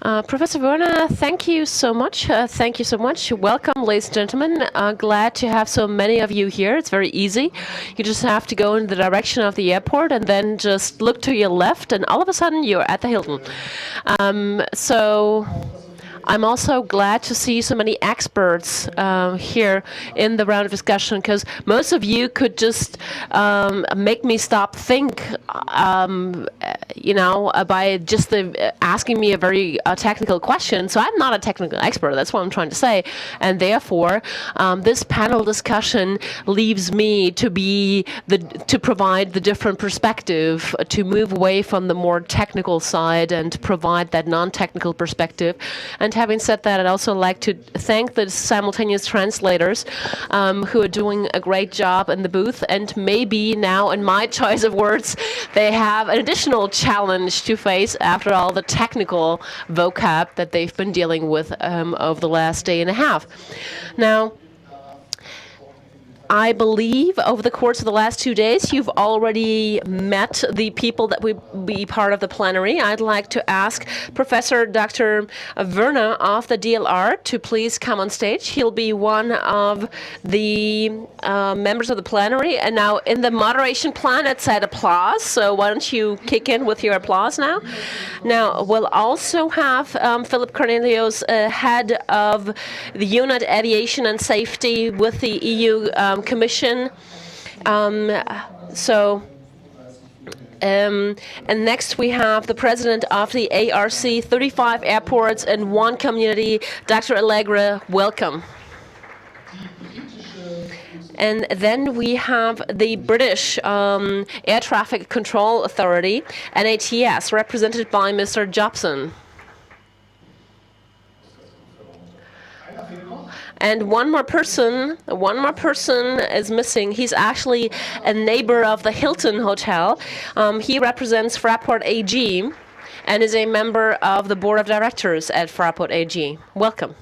Professor Werner, thank you so much. Thank you so much. Welcome, ladies and gentlemen. Glad to have so many of you here. It's very easy. You just have to go in the direction of the airport and then just look to your left, and all of a sudden you're at the Hilton. So I'm also glad to see so many experts here in the round of discussion, because most of you could just make me stop think, by just asking me a very technical question. So I'm not a technical expert. That's what I'm trying to say. And therefore, this panel discussion leaves me to provide the different perspective, to move away from the more technical side and provide that non-technical perspective. And having said that, I'd also like to thank the simultaneous translators who are doing a great job in the booth. And maybe now, in my choice of words, they have an additional challenge to face after all the technical vocab that they've been dealing with over the last day and a half. Now, I believe over the course of the last 2 days, you've already met the people that will be part of the plenary. I'd like to ask Professor Dr. Werner of the DLR to please come on stage. He'll be one of the members of the plenary. And now in the moderation plan, it said applause. So why don't you kick in with your applause now? Now, we'll also have Philip Cornelius, head of the Unit Aviation and Safety with the EU Commission. And next we have the president of the ARC, 35 airports and 1 community, Dr. Allegra. Welcome. And then we have the British Air Traffic Control Authority, NATS, represented by Mr. Jobson. And one more person is missing. He's actually a neighbor of the Hilton Hotel. He represents Fraport AG and is a member of the board of directors at Fraport AG. Welcome.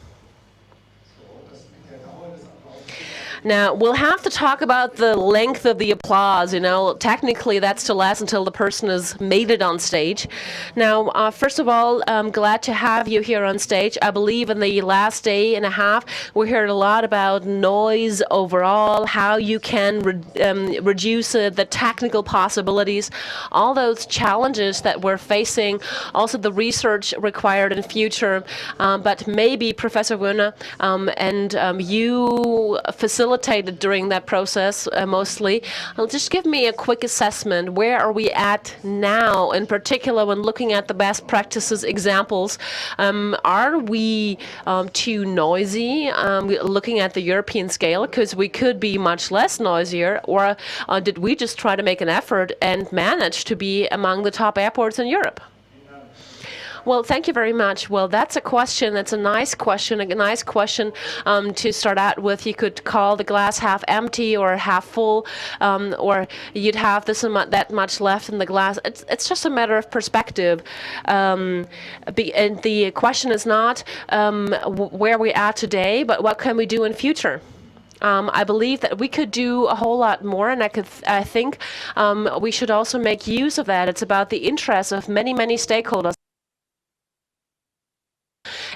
Now, we'll have to talk about the length of the applause. Technically, that's to last until the person has made it on stage. Now, first of all, I'm glad to have you here on stage. I believe in the last day and a half, we heard a lot about noise overall, how you can reduce the technical possibilities, all those challenges that we're facing, also the research required in future. But maybe, Professor Werner, you facilitated during that process mostly. Just give me a quick assessment. Where are we at now, in particular when looking at the best practices examples? Are we too noisy looking at the European scale, because we could be much less noisier, or did we just try to make an effort and manage to be among the top airports in Europe? Well, thank you very much. Well, that's a question. That's a nice question to start out with. You could call the glass half empty or half full, or you'd have this and that much left in the glass. It's just a matter of perspective. And the question is not where we're at today, but what can we do in future? I believe that we could do a whole lot more, and I think we should also make use of that. It's about the interests of many, many stakeholders.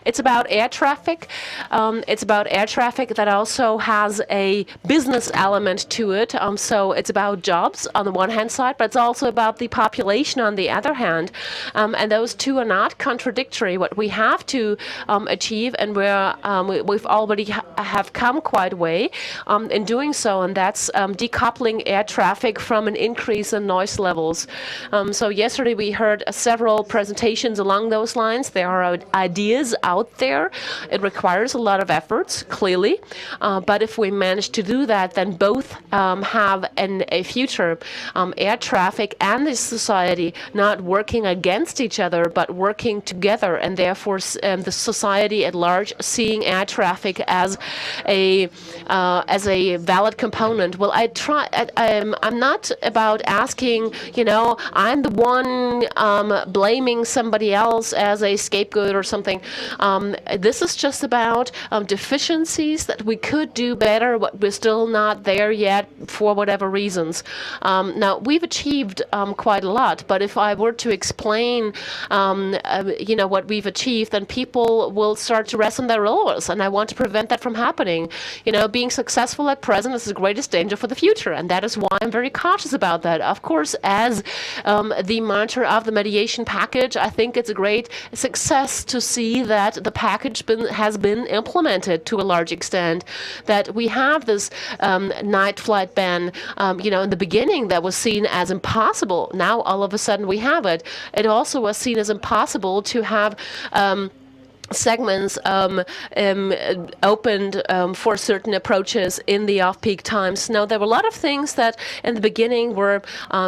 It's about air traffic. It's about air traffic that also has a business element to it. So it's about jobs on the one hand side, but it's also about the population on the other hand. And those two are not contradictory. What we have to achieve, and we've already have come quite a way in doing so, and that's decoupling air traffic from an increase in noise levels. So yesterday we heard several presentations along those lines. There are ideas out there. It requires a lot of efforts, clearly. But if we manage to do that, then both have a future. Air traffic and the society not working against each other, but working together, and therefore the society at large seeing air traffic as a valid component. Well, I'm not about asking, I'm the one blaming somebody else as a scapegoat or something. This is just about deficiencies that we could do better, but we're still not there yet for whatever reasons. Now, we've achieved quite a lot, but if I were to explain, what we've achieved, then people will start to rest on their laurels, and I want to prevent that from happening. Being successful at present is the greatest danger for the future, and that is why I'm very cautious about that. Of course, as the monitor of the mediation package, I think it's a great success to see that the package has been implemented to a large extent, that we have this night flight ban. In the beginning that was seen as impossible. Now all of a sudden we have it. It also was seen as impossible to have segments opened for certain approaches in the off-peak times. Now, there were a lot of things that in the beginning were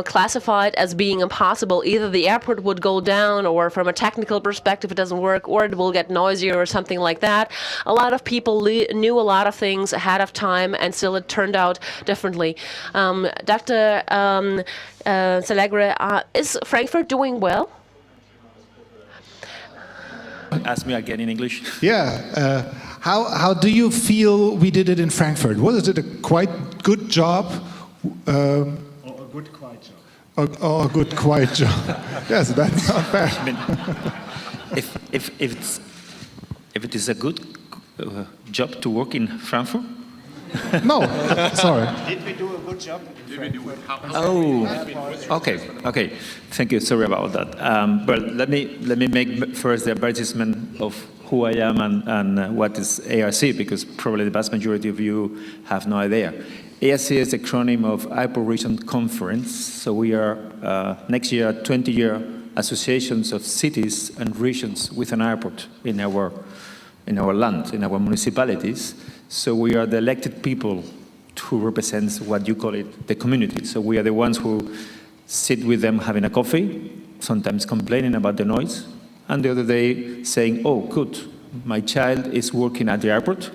classified as being impossible. Either the airport would go down, or from a technical perspective it doesn't work, or it will get noisier or something like that. A lot of people knew a lot of things ahead of time, and still it turned out differently. Dr. Salegre, is Frankfurt doing well? Ask me again in English. Yeah. How do you feel we did it in Frankfurt? Was it a quite good job? Or a good quiet job. Or a good quiet job. Yes, that's not bad. I mean, if it is a good job to work in Frankfurt? No, sorry. Did we do a good job? Oh, okay. Thank you. Sorry about that. But let me make first the advertisement of who I am and what is ARC, because probably the vast majority of you have no idea. ARC is the acronym of Airport Region Conference. So we are next year 20-year associations of cities and regions with an airport in our land, in our municipalities. So we are the elected people who represents what you call it, the community. So we are the ones who sit with them having a coffee, sometimes complaining about the noise, and the other day saying, oh, good, my child is working at the airport,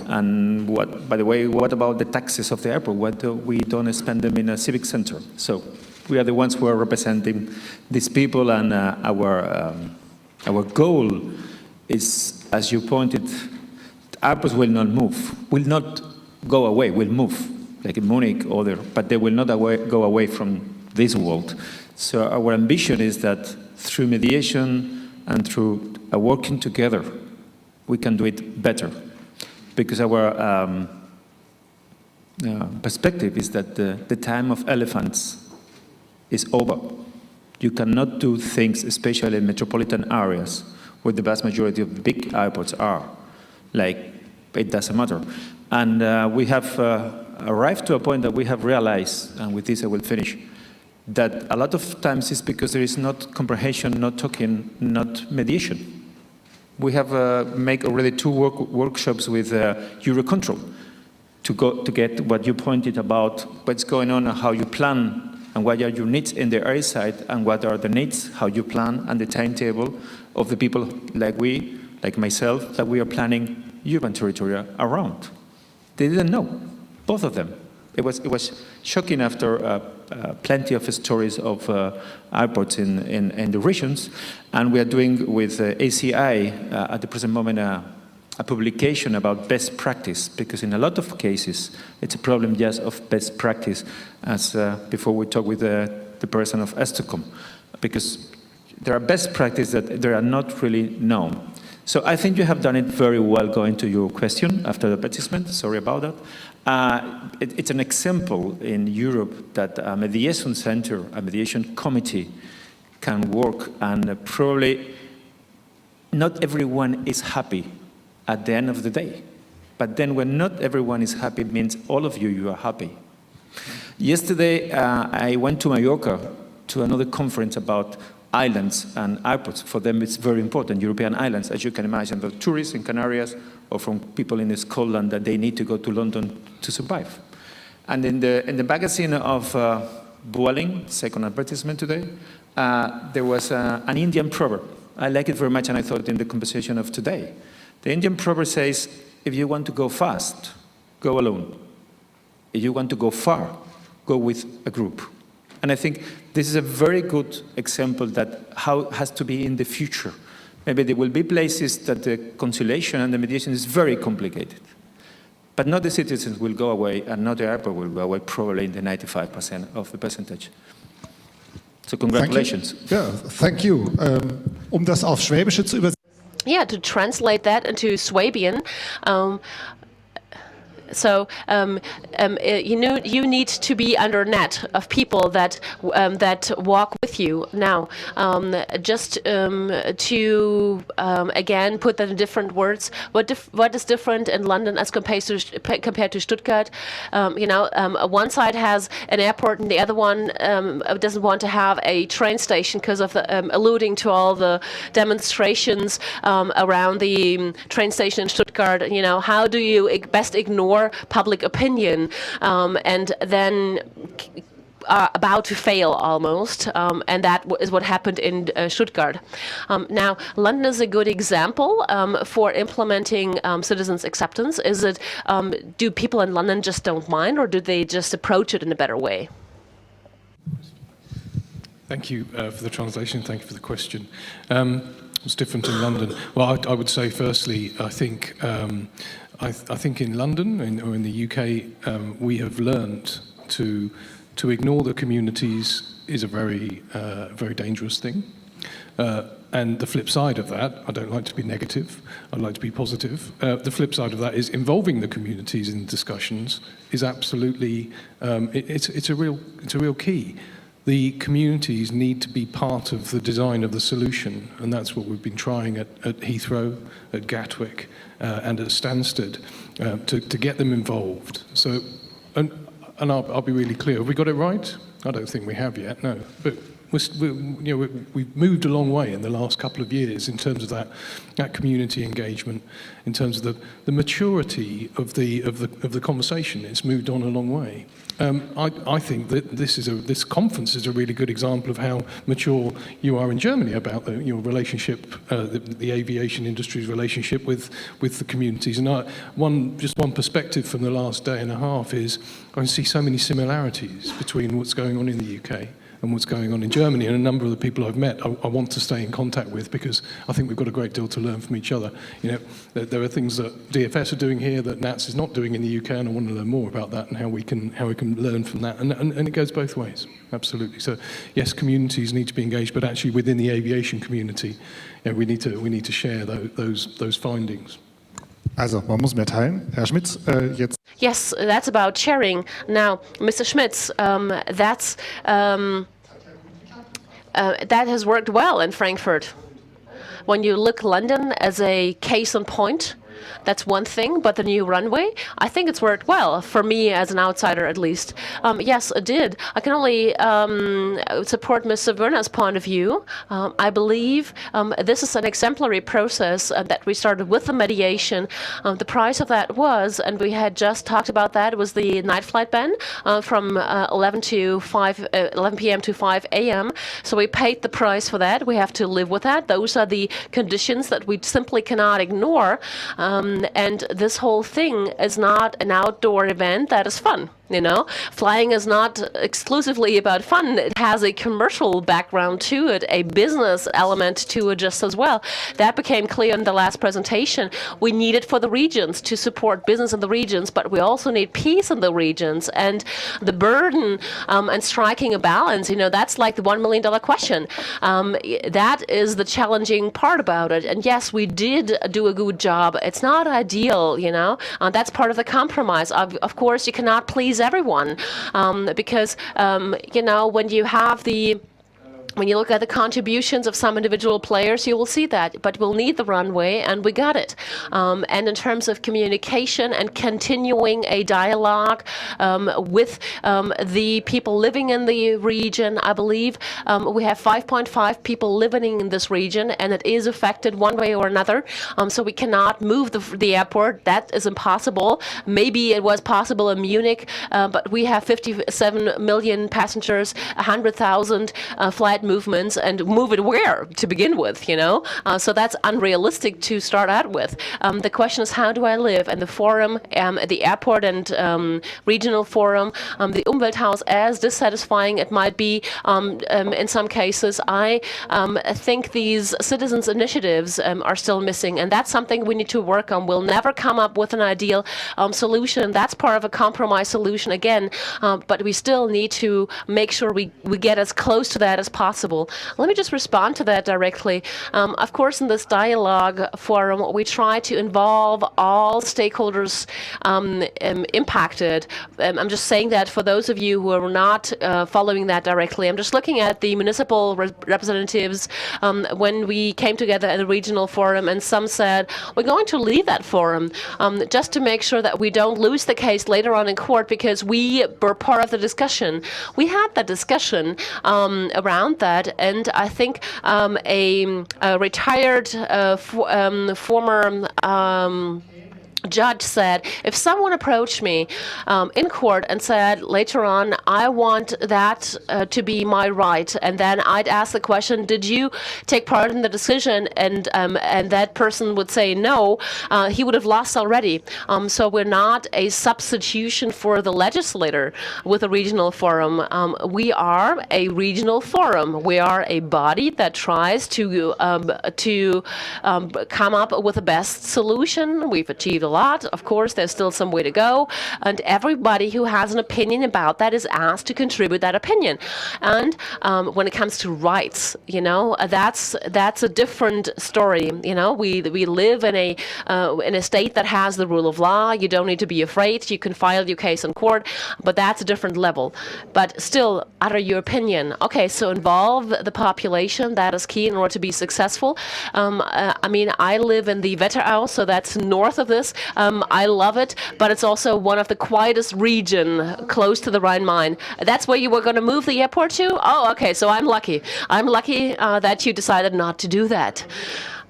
and by the way, what about the taxes of the airport? Why we don't spend them in a civic center? So we are the ones who are representing these people, and our goal is, as you pointed, airports will not move, will not go away, will move, like in Munich or there, but they will not go away from this world. So our ambition is that through mediation and through working together, we can do it better. Because our perspective is that the time of elephants is over. You cannot do things, especially in metropolitan areas, where the vast majority of the big airports are. Like, it doesn't matter. And we have arrived to a point that we have realized, and with this I will finish, that a lot of times it's because there is not comprehension, not talking, not mediation. We have made already 2 workshops with Eurocontrol to get what you pointed about, what's going on and how you plan, and what are your needs in the air side, and what are the needs, how you plan, and the timetable of the people like myself, that we are planning urban territory around. They didn't know, both of them. It was shocking after plenty of stories of airports in the regions, and we are doing with ACI at the present moment a publication about best practice, because in a lot of cases it's a problem just of best practice, as before we talked with the person of Stockholm, because there are best practices that they are not really known. So I think you have done it very well, going to your question after the advertisement. Sorry about that. It's an example in Europe that a mediation center, a mediation committee can work, and probably not everyone is happy at the end of the day. But then when not everyone is happy, it means all of you are happy. Yesterday, I went to Mallorca to another conference about islands and airports. For them, it's very important, European islands, as you can imagine, the tourists in Canarias or from people in Scotland that they need to go to London to survive. And in the magazine of Vueling, second advertisement today, there was an Indian proverb. I like it very much, and I thought in the conversation of today. The Indian proverb says, if you want to go fast, go alone. If you want to go far, go with a group. And I think this is a very good example that how it has to be in the future, Maybe there will be places that the conciliation and the mediation is very complicated. But not the citizens will go away, and not the airport will go away, probably in the 95% of the percentage. So congratulations. Ja, thank you. Das auf Schwäbische zu übersetzen. Yeah, to translate that into Swabian, you need to be under a net of people that walk with you. Now, just to again put that in different words, what is different in London as compared to Stuttgart? One side has an airport and the other one doesn't want to have a train station because of the alluding to all the demonstrations around the train station in Stuttgart. How do you best ignore public opinion and then about to fail almost, and that is what happened in Stuttgart. Now, London is a good example for implementing citizens' acceptance. Is it, do people in London just don't mind, or do they just approach it in a better way? Thank you for the translation. Thank you for the question. What's different in London? Well, I would say, firstly, I think in London or in the UK, we have learned to ignore the communities is a very dangerous thing. And the flip side of that, I don't like to be negative, I'd like to be positive. The flip side of that is involving the communities in discussions is absolutely, it's a real key. The communities need to be part of the design of the solution, and that's what we've been trying at Heathrow, at Gatwick, and at Stansted, to get them involved. So, and I'll be really clear. Have we got it right? I don't think we have yet. No, but we've moved a long way in the last couple of years in terms of that community engagement, in terms of the maturity of the conversation. It's moved on a long way. I think that this conference is a really good example of how mature you are in Germany about your relationship, the aviation industry's relationship with the communities. And one perspective from the last day and a half is I see so many similarities between what's going on in the UK and what's going on in Germany, and a number of the people I've met I want to stay in contact with because I think we've got a great deal to learn from each other. There are things that DFS are doing here that NATS is not doing in the UK, and I want to learn more about that and how we can learn from that. And it goes both ways, absolutely. So yes, communities need to be engaged, but actually within the aviation community, we need to share those findings. Also, man muss mehr teilen. Herr Schmitz, jetzt. Yes, that's about sharing. Now, Mr. Schmitz, that has worked well in Frankfurt. When you look London as a case in point, that's one thing, but the new runway, I think it's worked well, for me as an outsider at least. Yes, it did. I can only support Mr. Werner's point of view. I believe this is an exemplary process that we started with the mediation. The price of that was, and we had just talked about that, was the night flight ban from 11 p.m. to 5 a.m. So we paid the price for that. We have to live with that. Those are the conditions that we simply cannot ignore. And this whole thing is not an outdoor event that is fun. Flying is not exclusively about fun. It has a commercial background to it, a business element to it just as well. That became clear in the last presentation. We need it for the regions to support business in the regions, but we also need peace in the regions. And the burden and striking a balance, that's like the $1 million question. That is the challenging part about it. And yes, we did do a good job. It's not ideal, that's part of the compromise. Of course, you cannot please everyone, because when you look at the contributions of some individual players, you will see that. But we'll need the runway, and we got it. And in terms of communication and continuing a dialogue with the people living in the region, I believe we have 5.5 people living in this region, and it is affected one way or another. So we cannot move the airport. That is impossible. Maybe it was possible in Munich, but we have 57 million passengers, 100,000 flight movements and move it where to begin with, you know? So that's unrealistic to start out with. The question is, how do I live? And the forum, the airport and regional forum, the Umwelthaus, as dissatisfying it might be in some cases, I think these citizens' initiatives are still missing, and that's something we need to work on. We'll never come up with an ideal solution. That's part of a compromise solution again, but we still need to make sure we get as close to that as possible. Let me just respond to that directly. Of course, in this dialogue forum, we try to involve all stakeholders impacted. I'm just saying that for those of you who are not following that directly. I'm just looking at the municipal representatives when we came together at the regional forum, and some said, we're going to leave that forum just to make sure that we don't lose the case later on in court because we were part of the discussion. We had that discussion around that, and I think a retired former judge said, if someone approached me in court and said later on, I want that to be my right, and then I'd ask the question, did you take part in the decision? And that person would say no, he would have lost already. So we're not a substitution for the legislator with a regional forum. We are a regional forum. We are a body that tries to come up with the best solution. We've achieved a lot. Of course, there's still some way to go, and everybody who has an opinion about that is asked to contribute that opinion. And when it comes to rights, you know, that's a different story. You know, we live in a state that has the rule of law. You don't need to be afraid. You can file your case in court, but that's a different level. But still, utter your opinion. Okay, so involve the population. That is key in order to be successful. I mean, I live in the Wetterau, so that's north of this. I love it, but it's also one of the quietest region close to the Rhine-Main. That's where you were going to move the airport to? Oh, okay, so I'm lucky. I'm lucky that you decided not to do that.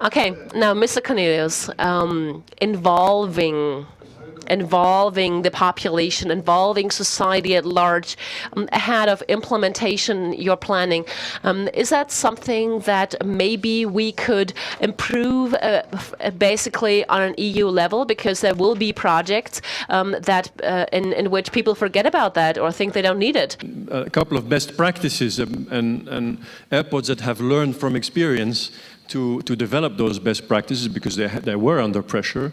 Okay, now, Mr. Cornelius, involving the population, involving society at large, ahead of implementation you're planning. Is that something that maybe we could improve basically on an EU level? Because there will be projects that in which people forget about that or think they don't need it. A couple of best practices and airports that have learned from experience to develop those best practices because they were under pressure.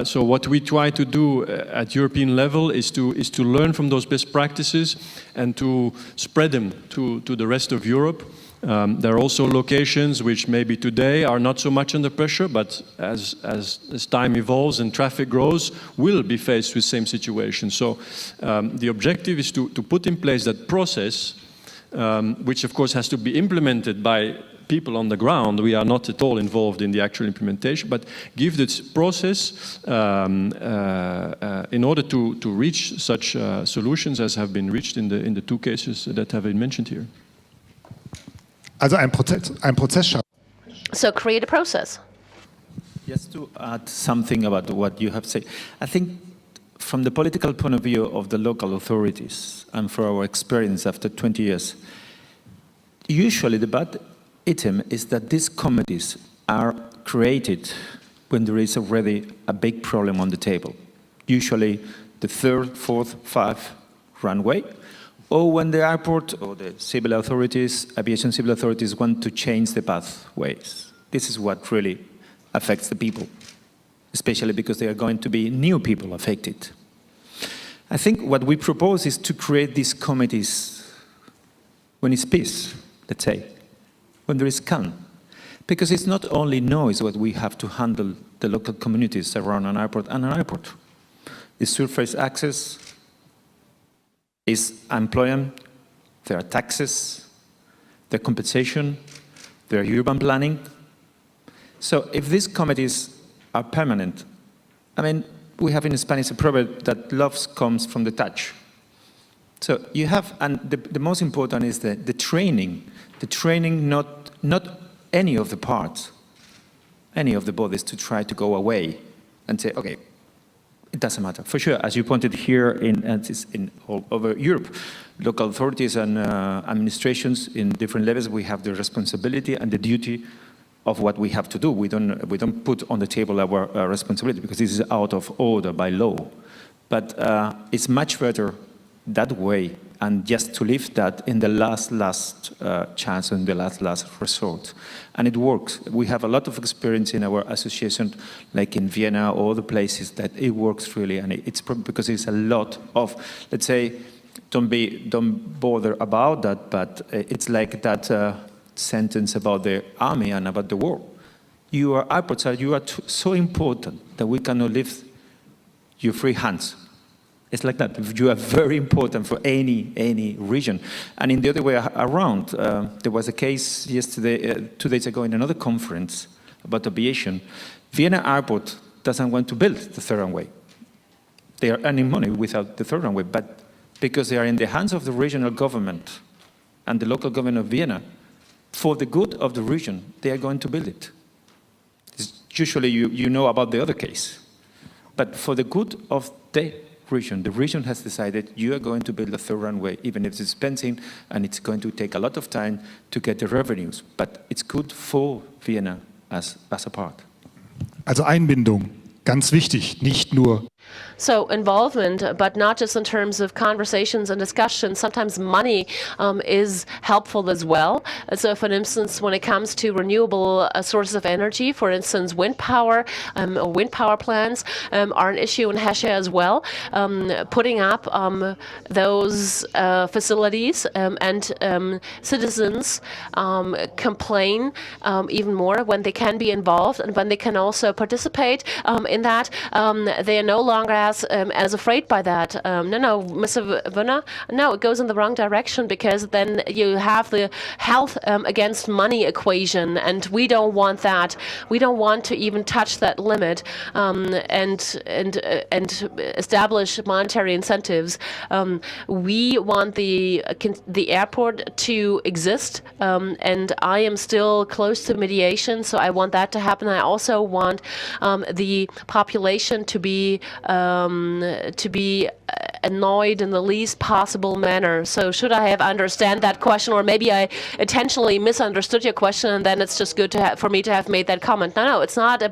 So what we try to do at European level is to learn from those best practices and to spread them to the rest of Europe. There are also locations which maybe today are not so much under pressure, but as time evolves and traffic grows, will be faced with the same situation. So the objective is to put in place that process, which of course has to be implemented by people on the ground. We are not at all involved in the actual implementation, but give this process in order to reach such solutions as have been reached in the two cases that have been mentioned here. Also ein Prozess. So create a process. Just to add something about what you have said, I think from the political point of view of the local authorities and for our experience after 20 years, usually the bad item is that these committees are created when there is already a big problem on the table. Usually the third, fourth, fifth runway, or when the airport or the civil authorities, aviation civil authorities want to change the pathways. This is what really affects the people, especially because there are going to be new people affected. I think what we propose is to create these committees when it's peace, let's say, when there is calm. Because it's not only noise what we have to handle the local communities around an airport and an airport. It's surface access, is employment, there are taxes, there are compensation, there are urban planning. So if these committees are permanent, I mean, we have in Spanish a proverb that love comes from the touch. So you have, and the most important is the training. The training, not any of the parts, any of the bodies to try to go away and say, okay, it doesn't matter. For sure, as you pointed here, and it's in all over Europe, local authorities and administrations in different levels, we have the responsibility and the duty of what we have to do. We don't put on the table our responsibility because this is out of order by law. But it's much better that way, and just to leave that in the last chance and the last resort. And it works. We have a lot of experience in our association, like in Vienna or other places, that it works really, and it's probably because it's a lot of, let's say, don't bother about that, but it's like that sentence about the army and about the war. Your airports are so important that we cannot leave your free hands. It's like that. You are very important for any region. And in the other way around, there was a case yesterday, 2 days ago, in another conference about aviation. Vienna Airport doesn't want to build the third runway. They are earning money without the third runway, but because they are in the hands of the regional government and the local government of Vienna, for the good of the region, they are going to build it. It's usually, you know about the other case. But for the good of the region has decided you are going to build a third runway, even if it's expensive and it's going to take a lot of time to get the revenues. But it's good for Vienna as a part. Also Einbindung, ganz wichtig, nicht nur. So involvement, but not just in terms of conversations and discussions. Sometimes money is helpful as well. So for instance, when it comes to renewable sources of energy, for instance, wind power plants are an issue in Hesse as well. Putting up those facilities and citizens complain even more when they can be involved and when they can also participate in that. They are no longer as afraid by that. No, Mr. Werner, no, it goes in the wrong direction, because then you have the health against money equation, and we don't want that. We don't want to even touch that limit and establish monetary incentives. We want the airport to exist, and I am still close to mediation, so I want that to happen. I also want the population to be annoyed in the least possible manner. So should I have understand that question, or maybe I intentionally misunderstood your question, and then it's just good for me to have made that comment. No, it's not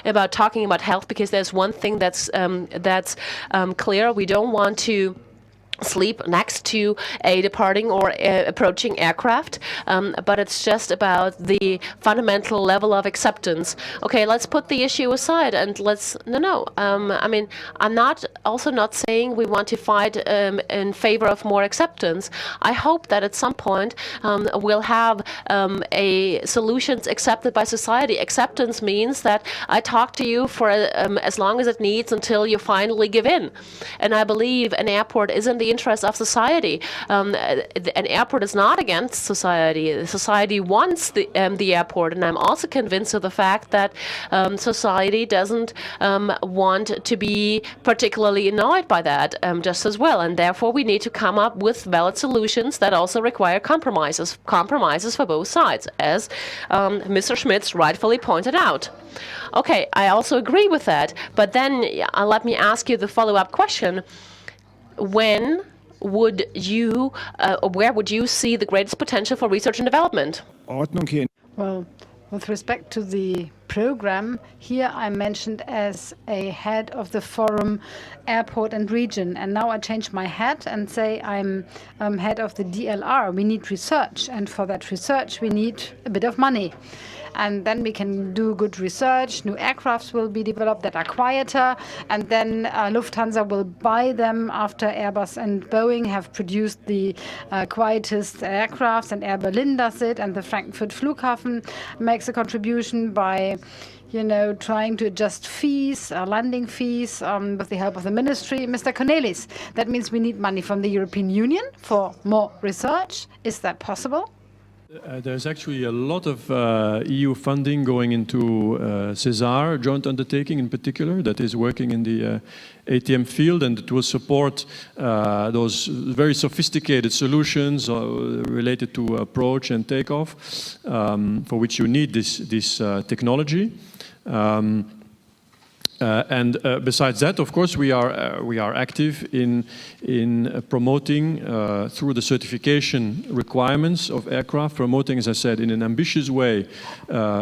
about talking about health, because there's one thing that's clear. We don't want to sleep next to a departing or approaching aircraft, but it's just about the fundamental level of acceptance. Okay, let's put the issue aside and let's I mean, I'm not saying we want to fight in favor of more acceptance. I hope that at some point we'll have a solutions accepted by society. Acceptance means that I talk to you for as long as it needs until you finally give in, and I believe an airport is in the interest of society. An airport is not against society. Society wants the airport, and I'm also convinced of the fact that society doesn't want to be particularly annoyed by that just as well, and therefore we need to come up with valid solutions that also require compromises for both sides, as Mr. Schmitz rightfully pointed out. Okay, I also agree with that, but then let me ask you the follow-up question. Where would you see the greatest potential for research and development? Well, with respect to the program, here I'm mentioned as a head of the forum Airport and Region, and now I change my hat and say I'm head of the DLR. We need research, and for that research we need a bit of money. And then we can do good research. New aircrafts will be developed that are quieter, and then Lufthansa will buy them after Airbus and Boeing have produced the quietest aircrafts, and Air Berlin does it, and the Frankfurt Flughafen makes a contribution by trying to adjust fees, landing fees, with the help of the ministry. Mr. Cornelis, that means we need money from the European Union for more research. Is that possible? There's actually a lot of EU funding going into CESAR, joint undertaking in particular, that is working in the ATM field, and it will support those very sophisticated solutions related to approach and takeoff, for which you need this technology. Besides that, of course, we are active in promoting through the certification requirements of aircraft, promoting, as I said, in an ambitious way,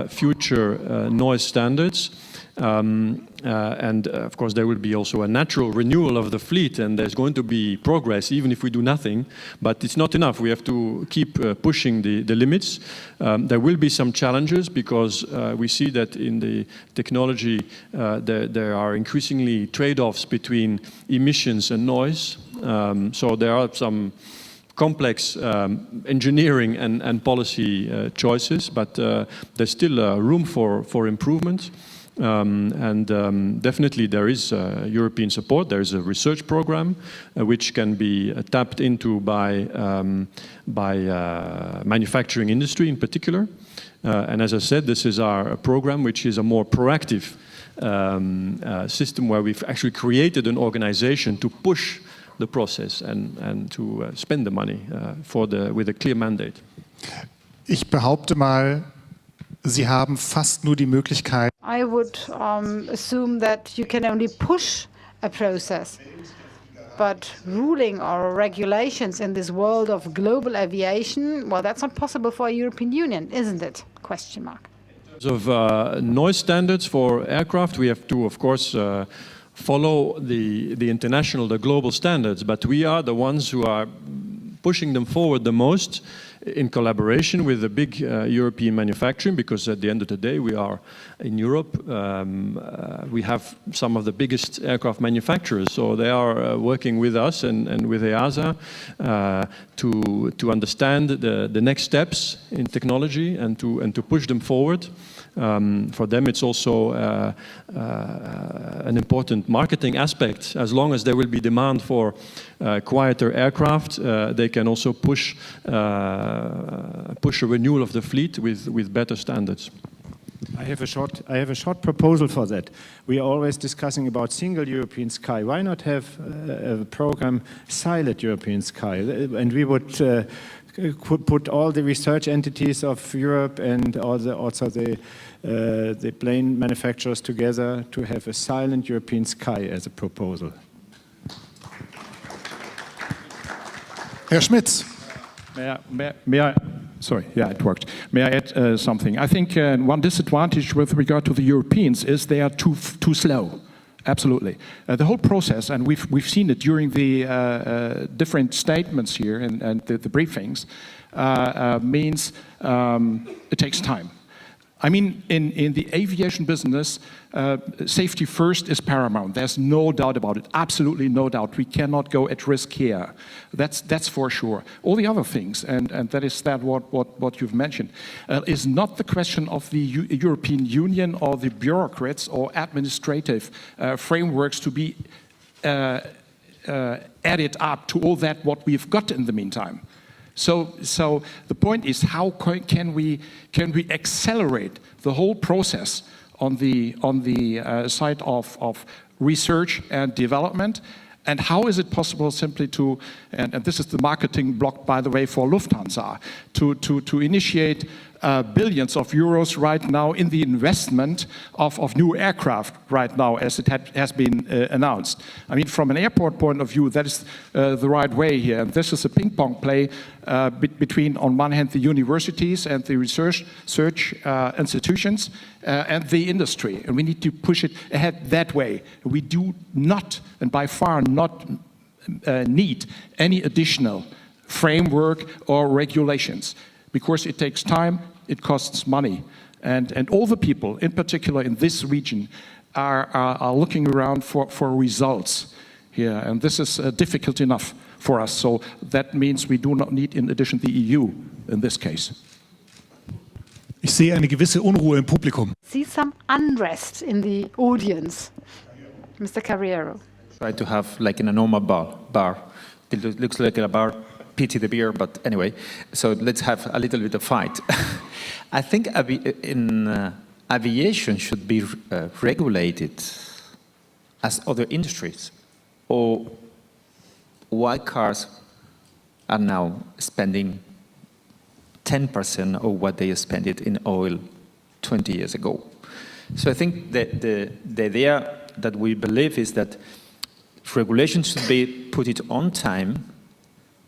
future noise standards. Of course, there will be also a natural renewal of the fleet, and there's going to be progress, even if we do nothing. But it's not enough. We have to keep pushing the limits. There will be some challenges because we see that in the technology there are increasingly trade-offs between emissions and noise. So there are some complex engineering and policy choices, but there's still room for improvement. Definitely there is European support. There is a research program which can be tapped into by manufacturing industry in particular. And as I said, this is our program which is a more proactive system where we've actually created an organization to push the process and to spend the money with a clear mandate. Ich behaupte mal, Sie haben fast nur die Möglichkeit. I would assume that you can only push a process. But ruling or regulations in this world of global aviation, well, that's not possible for a European Union, isn't it? Question mark. In terms of noise standards for aircraft, we have to, of course, follow the international, the global standards, but we are the ones who are pushing them forward the most in collaboration with the big European manufacturing, because at the end of the day we are in Europe, we have some of the biggest aircraft manufacturers, so they are working with us and with EASA to understand the next steps in technology and to push them forward. For them it's also an important marketing aspect. As long as there will be demand for quieter aircraft, they can also push a renewal of the fleet with better standards. I have a short proposal for that. We are always discussing about single European sky. Why not have a program silent European sky? And we would put all the research entities of Europe and also the plane manufacturers together to have a silent European sky as a proposal. Herr Schmitz. May I? Sorry, yeah, it worked. May I add something? I think one disadvantage with regard to the Europeans is they are too slow. Absolutely. The whole process, and we've seen it during the different statements here and the briefings, means it takes time. I mean, in the aviation business, safety first is paramount. There's no doubt about it. Absolutely no doubt. We cannot go at risk here. That's for sure. All the other things, and that is what you've mentioned, is not the question of the European Union or the bureaucrats or administrative frameworks to be added up to all that what we've got in the meantime. So the point is, how can we accelerate the whole process on the side of research and development, and how is it possible simply to, and this is the marketing block, by the way, for Lufthansa, to initiate billions of euros right now in the investment of new aircraft right now, as it has been announced. I mean, from an airport point of view, that is the right way here. And this is a ping-pong play between, on one hand, the universities and the research institutions and the industry. And we need to push it ahead that way. We do not, and by far not, need any additional framework or regulations, because it takes time, it costs money. And all the people, in particular in this region, are looking around for results here. And this is difficult enough for us. So that means we do not need, in addition, the EU in this case. Ich sehe eine gewisse Unruhe im Publikum. See some unrest in the audience. Mr. Carriero. Try to have like in a normal bar. It looks like a bar. Pity the beer, but anyway. So let's have a little bit of fight. I think aviation should be regulated as other industries. Or why cars are now spending 10% of what they spent in oil 20 years ago. So I think that the idea that we believe is that regulations should be put it on time,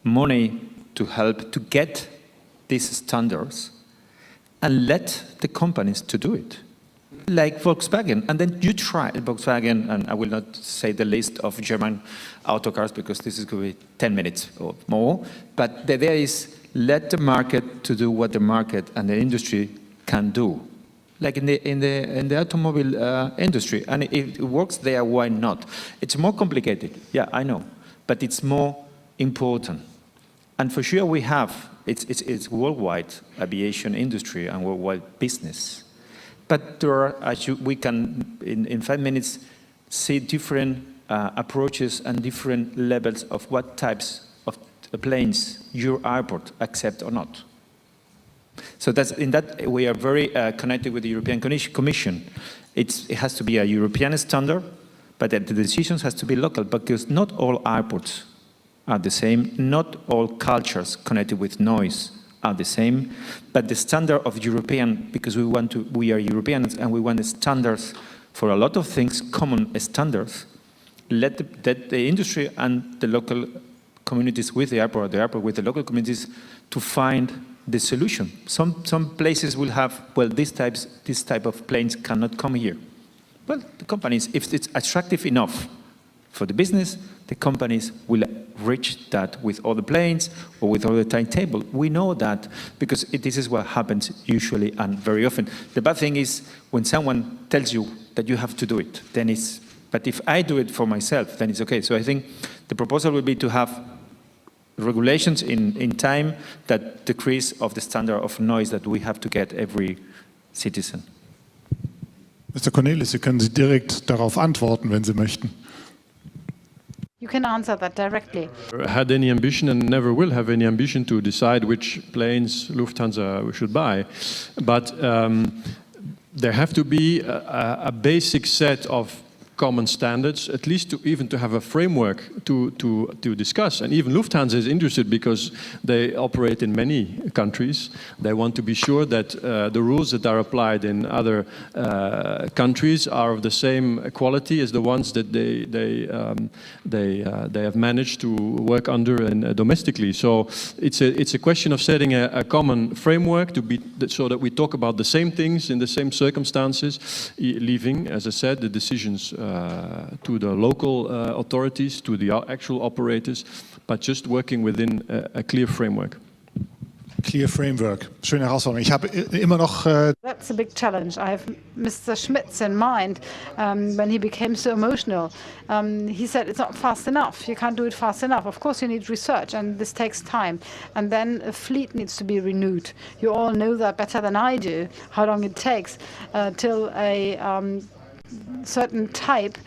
money to help to get these standards, and let the companies to do it. Like Volkswagen, and then you try Volkswagen, and I will not say the list of German auto cars because this is going to be 10 minutes or more, but the idea is let the market to do what the market and the industry can do. Like in the automobile industry, and if it works there, why not? It's more complicated, yeah, I know, but it's more important. And for sure we have, it's worldwide aviation industry and worldwide business. But there are, we can, in 5 minutes, see different approaches and different levels of what types of planes your airport accept or not. So that's, in that we are very connected with the European Commission. It has to be a European standard, but the decisions has to be local because not all airports are the same, not all cultures connected with noise are the same, but the standard of European, because we are Europeans and we want standards for a lot of things, common standards, let the industry and the local communities with the airport with the local communities to find the solution. Some places will have, well, this type of planes cannot come here. Well, the companies, if it's attractive enough for the business, the companies will reach that with other planes or with other timetable. We know that because this is what happens usually and very often. The bad thing is when someone tells you that you have to do it, then it's, but if I do it for myself, then it's okay. So I think the proposal would be to have regulations in time that decrease of the standard of noise that we have to get every citizen. Mr. Cornelis, Sie können direkt darauf antworten, wenn Sie möchten. You can answer that directly. Had any ambition and never will have any ambition to decide which planes Lufthansa should buy. But there have to be a basic set of common standards, at least even to have a framework to discuss. And even Lufthansa is interested because they operate in many countries. They want to be sure that the rules that are applied in other countries are of the same quality as the ones that they have managed to work under and domestically. So it's a question of setting a common framework so that we talk about the same things in the same circumstances, leaving, as I said, the decisions to the local authorities, to the actual operators, but just working within a clear framework. Clear framework. Schöne Herausforderung. Ich habe immer noch... That's a big challenge. I have Mr. Schmitz in mind when he became so emotional. He said it's not fast enough. You can't do it fast enough. Of course, you need research, and this takes time. And then a fleet needs to be renewed. You all know that better than I do, how long it takes till a certain type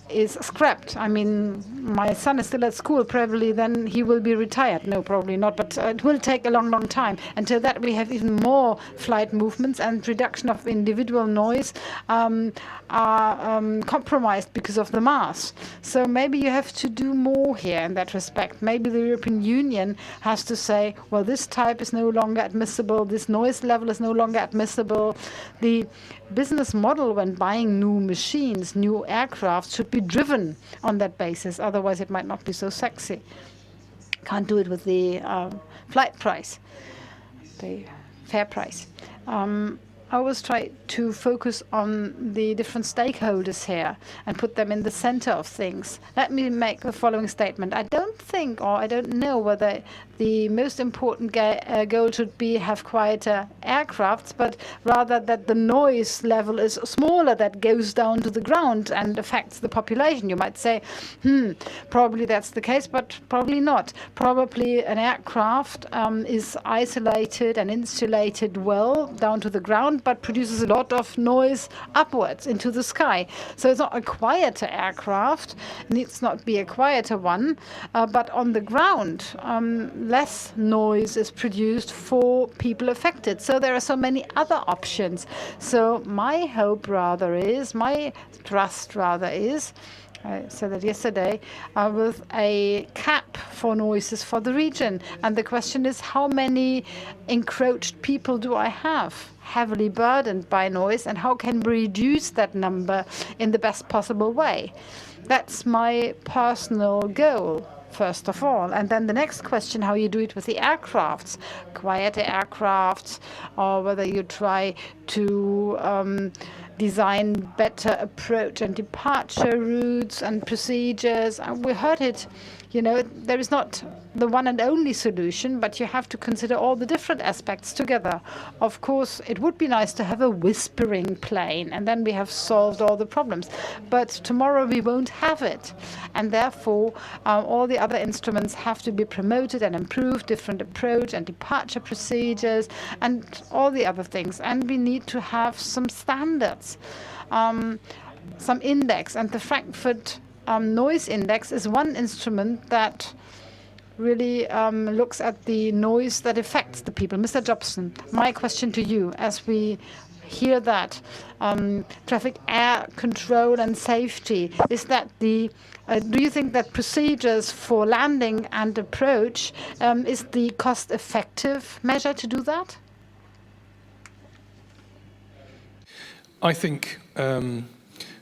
is scrapped. I mean, my son is still at school, probably then he will be retired. No, probably not, but it will take a long, long time. Until that, we have even more flight movements, and reduction of individual noise are compromised because of the mass. So maybe you have to do more here in that respect. Maybe the European Union has to say, well, this type is no longer admissible, this noise level is no longer admissible. The business model when buying new machines, new aircraft, should be driven on that basis. Otherwise, it might not be so sexy. Can't do it with the flight price, the fare price. I always try to focus on the different stakeholders here and put them in the center of things. Let me make the following statement. I don't think, or I don't know whether the most important goal should be have quieter aircrafts, but rather that the noise level is smaller, that goes down to the ground and affects the population. You might say, probably that's the case, but probably not. Probably an aircraft is isolated and insulated well down to the ground, but produces a lot of noise upwards into the sky. So it's not a quieter aircraft, needs not be a quieter one, but on the ground, less noise is produced for people affected. So there are so many other options. So my hope rather is, my trust rather is, I said that yesterday, with a cap for noises for the region. And the question is, how many encroached people do I have, heavily burdened by noise, and how can we reduce that number in the best possible way? That's my personal goal, first of all. And then the next question, how you do it with the aircrafts, quieter aircrafts, or whether you try to design better approach and departure routes and procedures. We heard it, you know, there is not the one and only solution, but you have to consider all the different aspects together. Of course, it would be nice to have a whispering plane, and then we have solved all the problems. But tomorrow we won't have it. And therefore, all the other instruments have to be promoted and improved, different approach and departure procedures, and all the other things. And we need to have some standards, some index. And the Frankfurt noise index is one instrument that really looks at the noise that affects the people. Mr. Jobson, my question to you, as we hear that traffic air control and safety, is that the do you think that procedures for landing and approach is the cost-effective measure to do that? I think,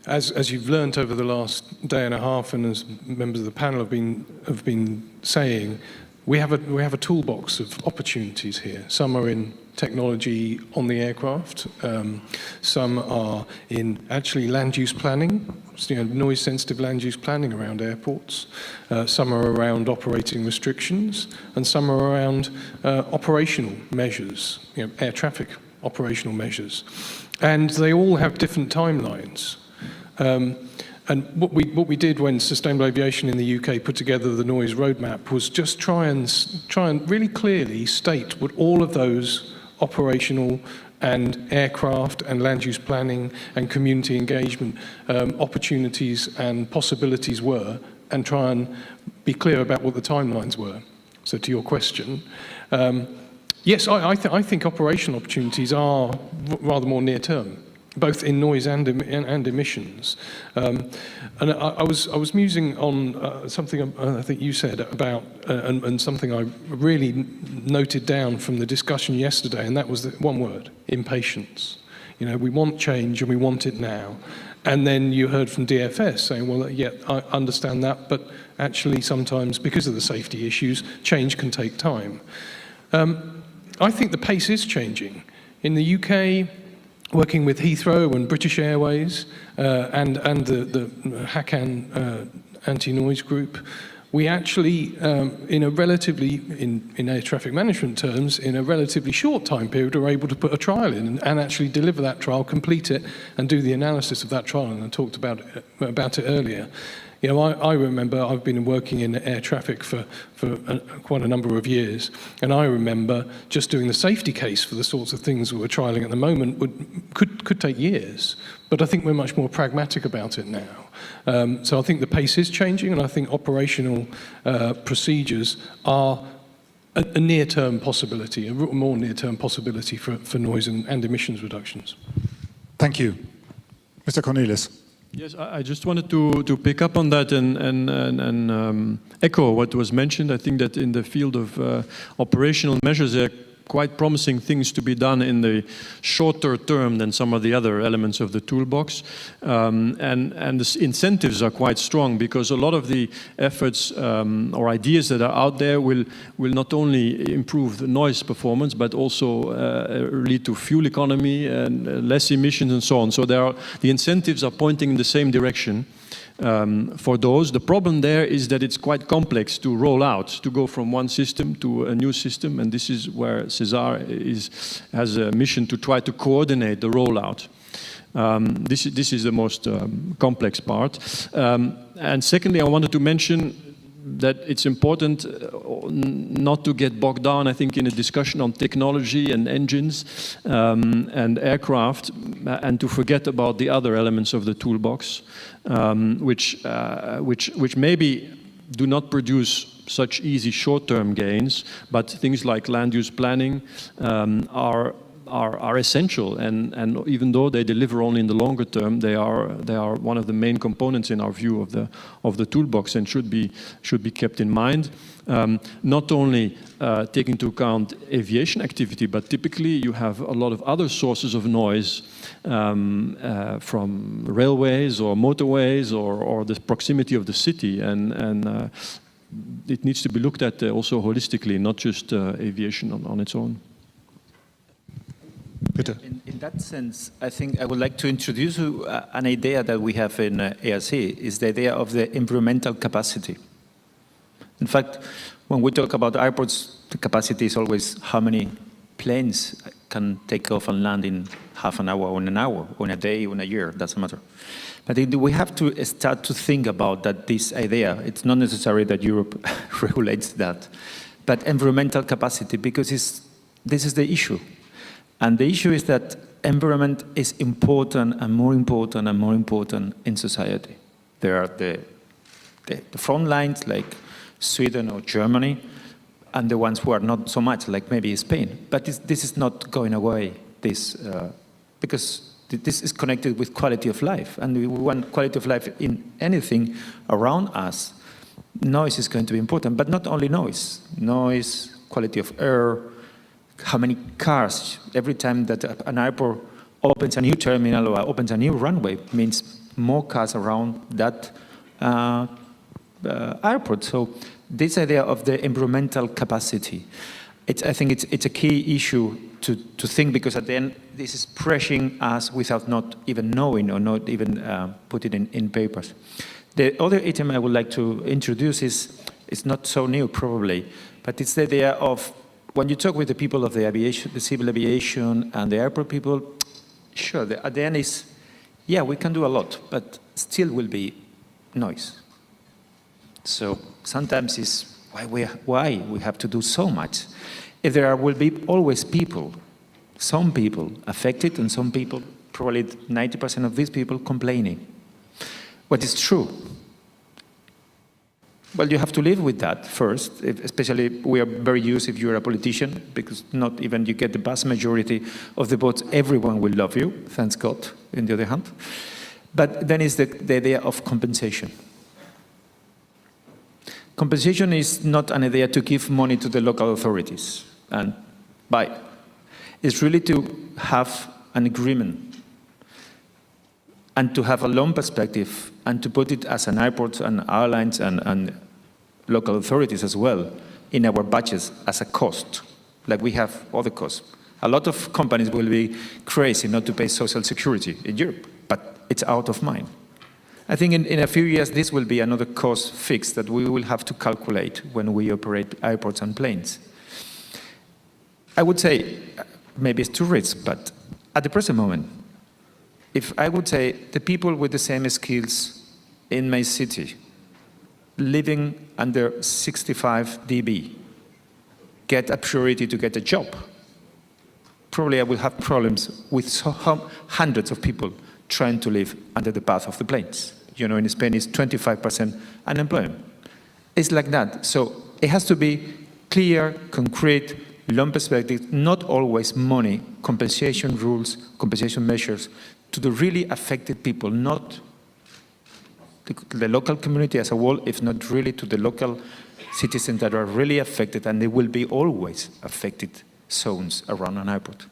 as you've learnt over the last day and a half, and as members of the panel have been saying, we have a toolbox of opportunities here. Some are in technology on the aircraft. Some are in actually land use planning, you know, noise-sensitive land use planning around airports. Some are around operating restrictions, and some are around operational measures, you know, air traffic operational measures. And they all have different timelines. And what we did when Sustainable Aviation in the UK put together the noise roadmap was just try and really clearly state what all of those operational and aircraft and land use planning and community engagement opportunities and possibilities were, and try and be clear about what the timelines were. So to your question, yes, I think operational opportunities are rather more near term, both in noise and emissions. And I was musing on something I think you said about, and something I really noted down from the discussion yesterday, and that was the one word: impatience. You know, we want change and we want it now. And then you heard from DFS saying, well, yeah, I understand that, but actually sometimes because of the safety issues, change can take time. I think the pace is changing. In the UK, working with Heathrow and British Airways and the Hakan anti-noise group, we actually, in a relatively, in air traffic management terms, in a relatively short time period, are able to put a trial in and actually deliver that trial, complete it, and do the analysis of that trial. And I talked about it earlier. You know, I remember I've been working in air traffic for quite a number of years, and I remember just doing the safety case for the sorts of things we're trialling at the moment could take years. But I think we're much more pragmatic about it now. So I think the pace is changing, and I think operational procedures are a near-term possibility, a more near-term possibility for noise and emissions reductions. Thank you. Mr. Cornelis. Yes, I just wanted to pick up on that and echo what was mentioned. I think that in the field of operational measures, there are quite promising things to be done in the shorter term than some of the other elements of the toolbox. And the incentives are quite strong, because a lot of the efforts or ideas that are out there will not only improve the noise performance, but also lead to fuel economy and less emissions and so on. So the incentives are pointing in the same direction. For those. The problem there is that it's quite complex to roll out, to go from one system to a new system, and this is where Cesar has a mission to try to coordinate the rollout. This is the most complex part. And secondly, I wanted to mention that it's important not to get bogged down, I think, in a discussion on technology and engines and aircraft, and to forget about the other elements of the toolbox, which maybe do not produce such easy short-term gains, but things like land use planning are are essential, and even though they deliver only in the longer term, they are one of the main components in our view of the toolbox, and should be kept in mind. Not only take into account aviation activity, but typically you have a lot of other sources of noise from railways or motorways or the proximity of the city, and it needs to be looked at also holistically, not just aviation on its own. Bitte. In that sense, I think I would like to introduce an idea that we have in ARC, is the idea of the environmental capacity. In fact, when we talk about airports, the capacity is always how many planes can take off and land in half an hour, or in an hour, or in a day, or in a year, doesn't matter. But we have to start to think about that this idea. It's not necessary that Europe regulates that, but environmental capacity, because this is the issue. And the issue is that environment is important and more important and more important in society. There are the front lines like Sweden or Germany, and the ones who are not so much, like maybe Spain. But this is not going away, because this is connected with quality of life, and we want quality of life in anything around us. Noise is going to be important, but not only noise, quality of air, how many cars, every time that an airport opens a new terminal or opens a new runway, means more cars around that airport. So this idea of the environmental capacity, I think it's a key issue to think, because at the end, this is pressuring us without not even knowing or not even put it in papers. The other item I would like to introduce is not so new probably, but it's the idea of when you talk with the people of the aviation, the civil aviation and the airport people, sure, at the end is, yeah, we can do a lot, but still will be noise. So sometimes it's why we have to do so much. If there will be always some people affected, and some people, probably 90% of these people, complaining. What is true? Well, you have to live with that first, especially we are very used if you're a politician, because not even you get the vast majority of the votes, everyone will love you, thanks God, on the other hand. But then is the idea of compensation. Compensation is not an idea to give money to the local authorities and buy. It's really to have an agreement and to have a long perspective and to put it as an airport and airlines and local authorities as well in our budgets as a cost, like we have other costs. A lot of companies will be crazy not to pay social security in Europe, but it's out of mind. I think in a few years this will be another cost fix that we will have to calculate when we operate airports and planes. I would say, maybe it's too rich, but at the present moment, if I would say the people with the same skills in my city, living under 65 dB, get a priority to get a job, probably I will have problems with hundreds of people trying to live under the path of the planes. You know, in Spain it's 25% unemployment. It's like that. So it has to be clear, concrete, long perspective, not always money, compensation rules, compensation measures to the really affected people, not the local community as a whole, if not really to the local citizens that are really affected, and they will be always affected zones around an airport.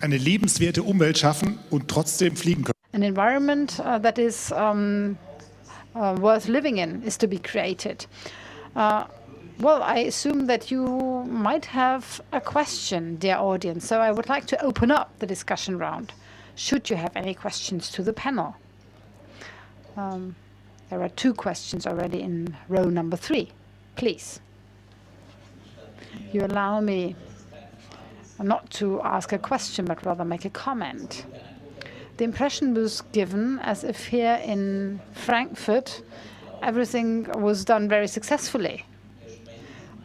Eine lebenswerte Umwelt schaffen und trotzdem fliegen können. An environment that is worth living in is to be created. Well, I assume that you might have a question, dear audience, so I would like to open up the discussion round. Should you have any questions to the panel? There are 2 questions already in row number 3. Please. You allow me not to ask a question, but rather make a comment. The impression was given as if here in Frankfurt everything was done very successfully.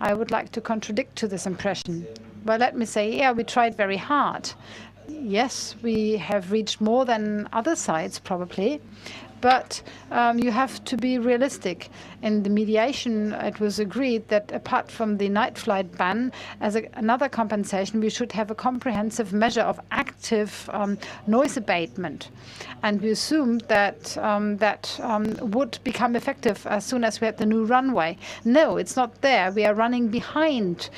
I would like to contradict to this impression. But let me say, yeah, we tried very hard. Yes, we have reached more than other sites probably, But you have to be realistic. In the mediation, it was agreed that apart from the night flight ban, as another compensation, we should have a comprehensive measure of active noise abatement. And we assumed that that would become effective as soon as we had the new runway. No, it's not there. We are running behind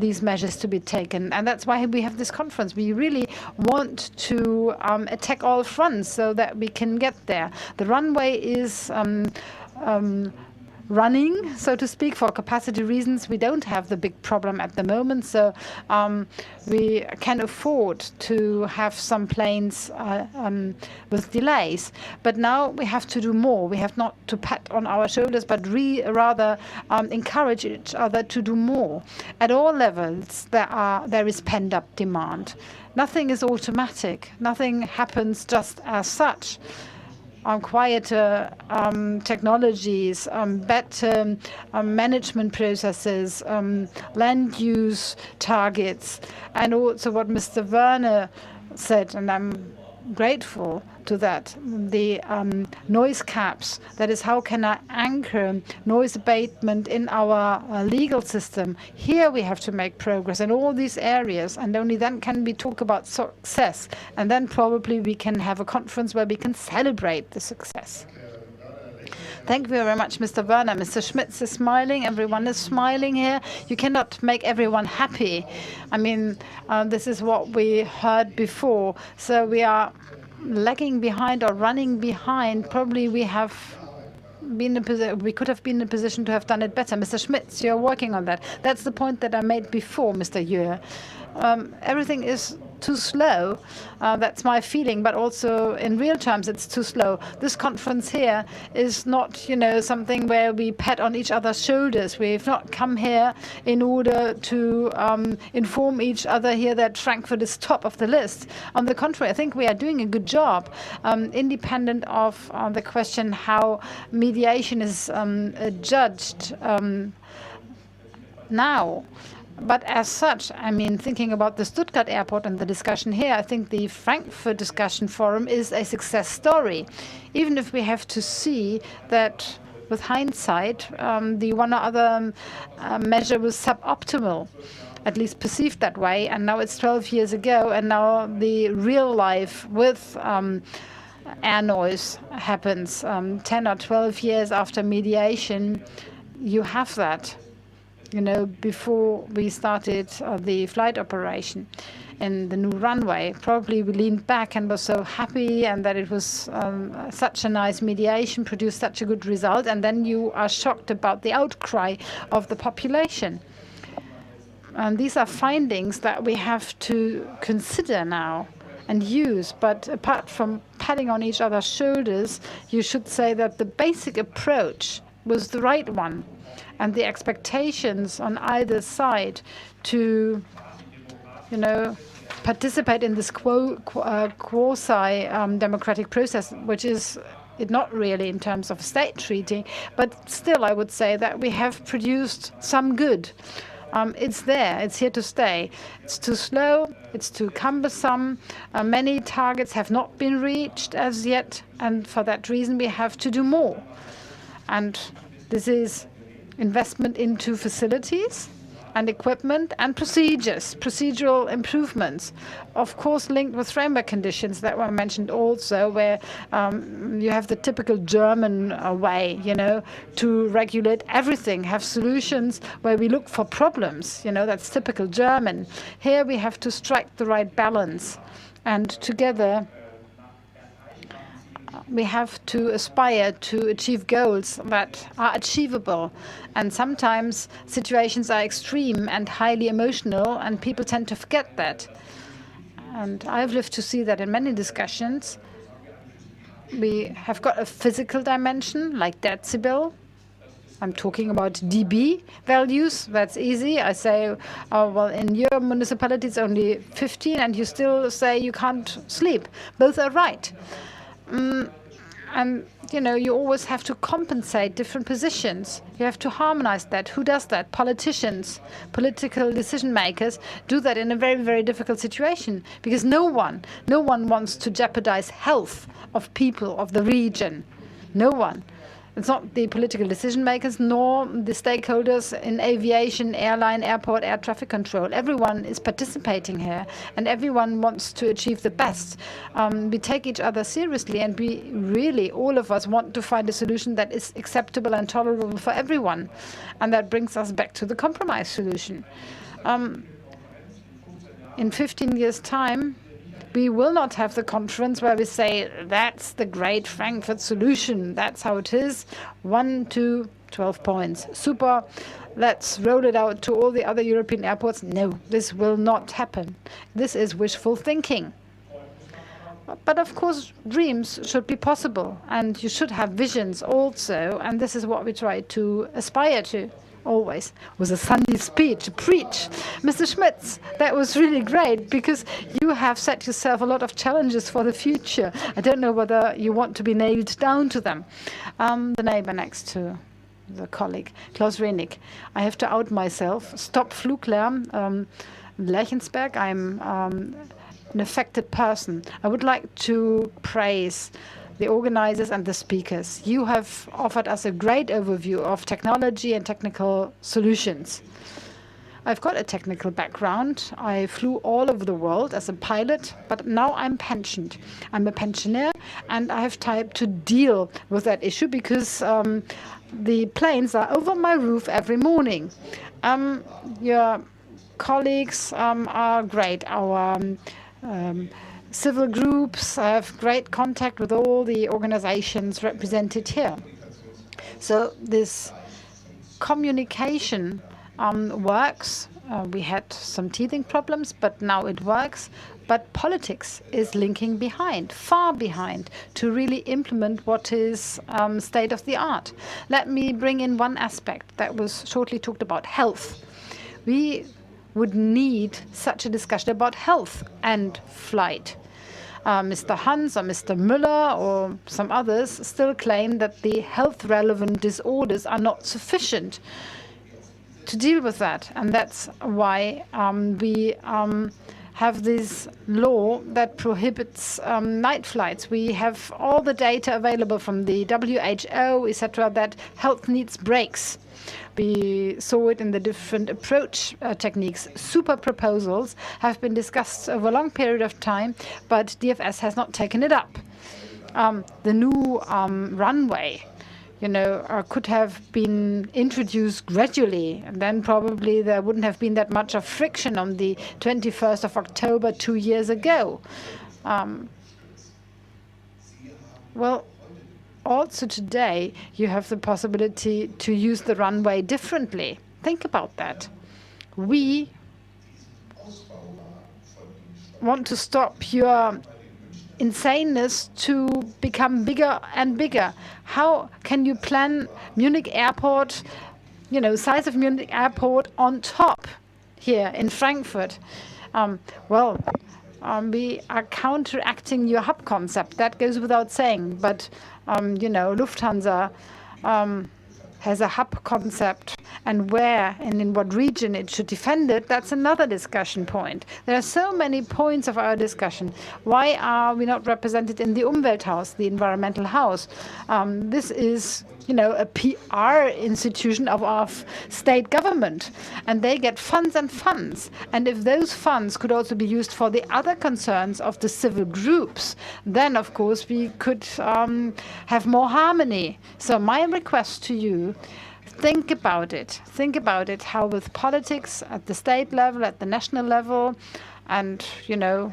these measures to be taken. And that's why we have this conference. We really want to attack all fronts so that we can get there. The runway is running, so to speak. For capacity reasons, we don't have the big problem at the moment, so we can afford to have some planes with delays. But now we have to do more. We have not to pat on our shoulders, but rather encourage each other to do more. At all levels, there is pent-up demand. Nothing is automatic. Nothing happens just as such. Quieter technologies, better management processes, land use targets, and also what Mr. Werner said, and I'm grateful to that, the noise caps. That is, how can I anchor noise abatement in our legal system? Here we have to make progress in all these areas, and only then can we talk about success. And then probably we can have a conference where we can celebrate the success. Thank you very much, Mr. Werner. Mr. Schmitz is smiling. Everyone is smiling here. You cannot make everyone happy. I mean, this is what we heard before. So we are lagging behind or running behind. Probably we have been we could have been in a position to have done it better. Mr. Schmitz, you're working on that. That's the point that I made before, Mr. Jür. Everything is too slow. That's my feeling, but also in real terms, it's too slow. This conference here is not, something where we pat on each other's shoulders. We've not come here in order to inform each other here that Frankfurt is top of the list. On the contrary, I think we are doing a good job, independent of the question how mediation is judged now. But as such, I mean, thinking about the Stuttgart airport and the discussion here, I think the Frankfurt discussion forum is a success story. Even if we have to see that with hindsight, the one or other measure was suboptimal, at least perceived that way. And now it's 12 years ago, and now the real life with air noise happens. 10 or 12 years after mediation, you have that. Before we started the flight operation in the new runway, probably we leaned back and were so happy, and that it was such a nice mediation, produced such a good result, and then you are shocked about the outcry of the population. And these are findings that we have to consider now and use. But apart from patting on each other's shoulders, you should say that the basic approach was the right one. And the expectations on either side to, participate in this quasi-democratic process, which is not really in terms of state treaty, but still I would say that we have produced some good. It's there. It's here to stay. It's too slow. It's too cumbersome. Many targets have not been reached as yet, and for that reason we have to do more. And this is investment into facilities and equipment and procedures, procedural improvements, of course linked with framework conditions that were mentioned also, where you have the typical German way, to regulate everything, have solutions where we look for problems, that's typical German. Here we have to strike the right balance, and together we have to aspire to achieve goals that are achievable. And sometimes situations are extreme and highly emotional, and people tend to forget that. And I've lived to see that in many discussions. We have got a physical dimension, like decibel. I'm talking about dB values. That's easy. I say, well, in your municipality it's only 15, and you still say you can't sleep. Both are right. And, you always have to compensate different positions. You have to harmonize that. Who does that? Politicians, political decision makers do that in a very, very difficult situation, because no one wants to jeopardize health of people of the region. No one. It's not the political decision makers nor the stakeholders in aviation, airline, airport, air traffic control. Everyone is participating here and everyone wants to achieve the best. We take each other seriously and we really, all of us, want to find a solution that is acceptable and tolerable for everyone. And that brings us back to the compromise solution. In 15 years' time, we will not have the conference where we say, that's the great Frankfurt solution. That's how it is. 1, 2, 12 points. Super. Let's roll it out to all the other European airports. No, this will not happen. This is wishful thinking. But of course, dreams should be possible. And you should have visions also. And this is what we try to aspire to. Always with a Sunday speech, preach. Mr. Schmitz, that was really great because you have set yourself a lot of challenges for the future. I don't know whether you want to be nailed down to them. The neighbor next to the colleague, Klaus Rehnig. I have to out myself. Stop Fluglärm, Lerchensberg. I'm an affected person. I would like to praise the organizers and the speakers. You have offered us a great overview of technology and technical solutions. I've got a technical background. I flew all over the world as a pilot, but now I'm pensioned. I'm a pensioner, and I have time to deal with that issue because the planes are over my roof every morning. Your colleagues are great. Our civil groups have great contact with all the organizations represented here. So this communication works. We had some teething problems, but now it works. But politics is linking behind, far behind, to really implement what is state of the art. Let me bring in one aspect that was shortly talked about, health. We would need such a discussion about health and flight. Mr. Hans or Mr. Müller or some others still claim that the health-relevant disorders are not sufficient to deal with that. And that's why we have this law that prohibits night flights. We have all the data available from the WHO, etc., that health needs breaks. We saw it in the different approach techniques. Super proposals have been discussed over a long period of time, but DFS has not taken it up. The new runway, could have been introduced gradually, and then probably there wouldn't have been that much of friction on the 21st of October 2 years ago. Well, also today, you have the possibility to use the runway differently. Think about that. We want to stop your insaneness to become bigger and bigger. How can you plan Munich Airport, size of Munich Airport on top here in Frankfurt? We are counteracting your hub concept. That goes without saying. But, Lufthansa has a hub concept, and where and in what region it should defend it, that's another discussion point. There are so many points of our discussion. Why are we not represented in the Umwelthaus, the environmental house? This is, a PR institution of our state government, and they get funds and funds. And if those funds could also be used for the other concerns of the civil groups, then, of course, we could have more harmony. So my request to you, think about it. Think about it, how with politics at the state level, at the national level, and,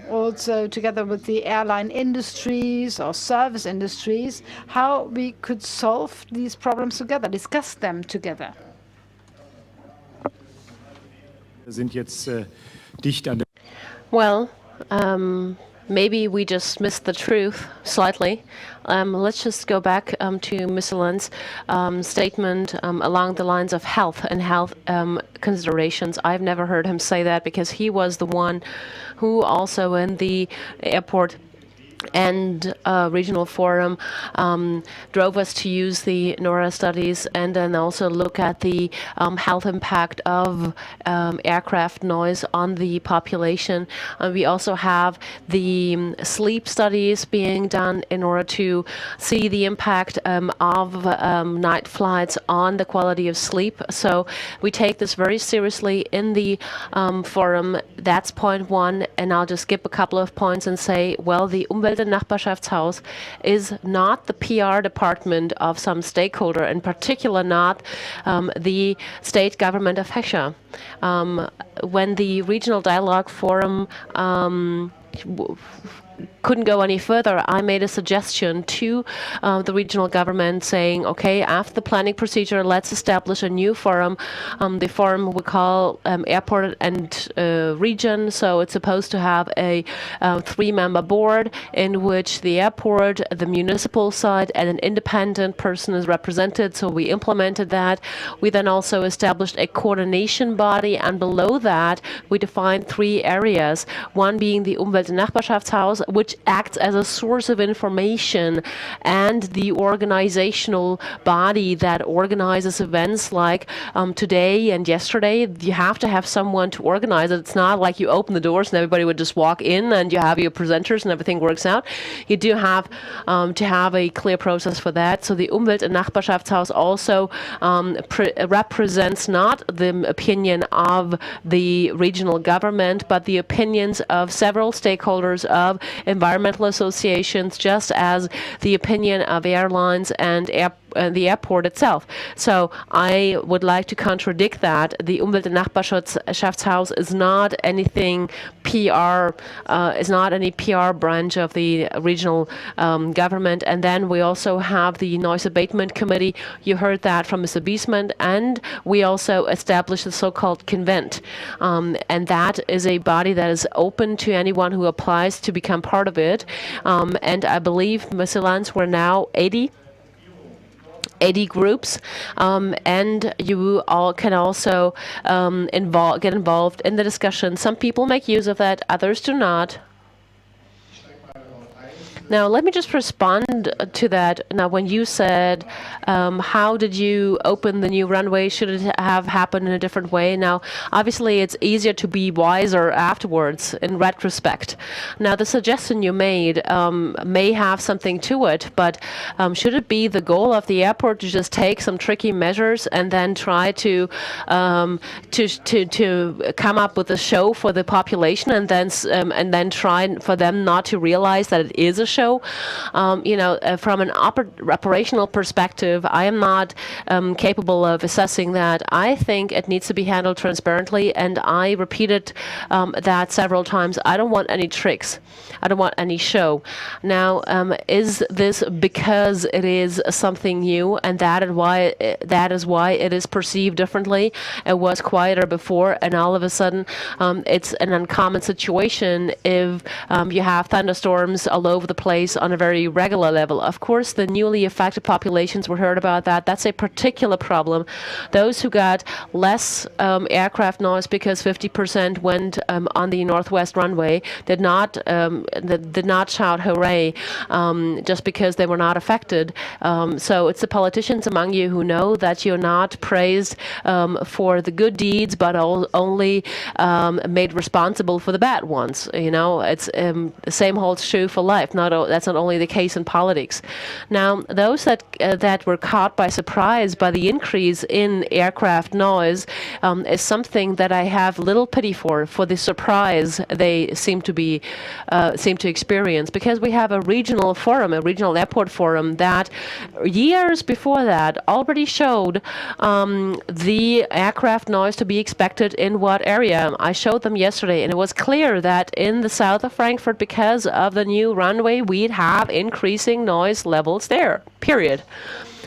also together with the airline industries or service industries, how we could solve these problems together, discuss them together. Well, maybe we just missed the truth slightly. Let's just go back to Mr. Lund's statement along the lines of health and health considerations. I've never heard him say that because he was the one who also in the airport and regional forum drove us to use the NORA studies and then also look at the health impact of aircraft noise on the population. We also have the sleep studies being done in order to see the impact of night flights on the quality of sleep. So we take this very seriously in the forum. That's point one, and I'll just skip a couple of points and say, well, the Umwelt- und Nachbarschaftshaus is not the PR department of some stakeholder, in particular not the state government of Hesha. When the Regional Dialogue Forum couldn't go any further, I made a suggestion to the regional government saying, okay, after the planning procedure, let's establish a new forum. The forum we call Airport and Region, so it's supposed to have a 3-member board in which the airport, the municipal side, and an independent person is represented, so we implemented that. We then also established a coordination body, and below that we defined 3 areas, one being the Umwelt- und Nachbarschaftshaus, which acts as a source of information and the organizational body that organizes events like today and yesterday. You have to have someone to organize it. It's not like you open the doors and everybody would just walk in and you have your presenters and everything works out. You do have to have a clear process for that. So the Umwelt- und Nachbarschaftshaus also represents not the opinion of the regional government, but the opinions of several stakeholders, of environmental associations, just as the opinion of airlines and the airport itself. So I would like to contradict that. The Umwelt- und Nachbarschaftshaus is not anything PR, is not any PR branch of the regional government. And then we also have the Noise Abatement Committee. You heard that from Mr. Biesman. And we also established the so-called Convent. And that is a body that is open to anyone who applies to become part of it. And I believe, Mr. Lanz, we're now 80 groups, and you all can also get involved in the discussion. Some people make use of that, others do not. Now, let me just respond to that. Now, when you said, how did you open the new runway? Should it have happened in a different way? Now, obviously, it's easier to be wiser afterwards in retrospect. Now, the suggestion you made may have something to it, but should it be the goal of the airport to just take some tricky measures and then try to come up with a show for the population and then try for them not to realize that it is a show? From an operational perspective, I am not capable of assessing that. I think it needs to be handled transparently, and I repeated that several times. I don't want any tricks. I don't want any show. Now, is this because it is something new, and that is why it is perceived differently? It was quieter before, and all of a sudden, it's an uncommon situation if you have thunderstorms all over the place on a very regular level. Of course, the newly affected populations, we heard about that. That's a particular problem. Those who got less aircraft noise because 50% went on the northwest runway did not shout hooray just because they were not affected. So it's the politicians among you who know that you're not praised for the good deeds, but only made responsible for the bad ones. It's the same holds true for life. That's not only the case in politics. Now, those that were caught by surprise by the increase in aircraft noise is something that I have little pity for the surprise they seem to experience, because we have a regional forum, a regional airport forum that years before that already showed the aircraft noise to be expected in what area. I showed them yesterday, and it was clear that in the south of Frankfurt, because of the new runway, we'd have increasing noise levels there. period.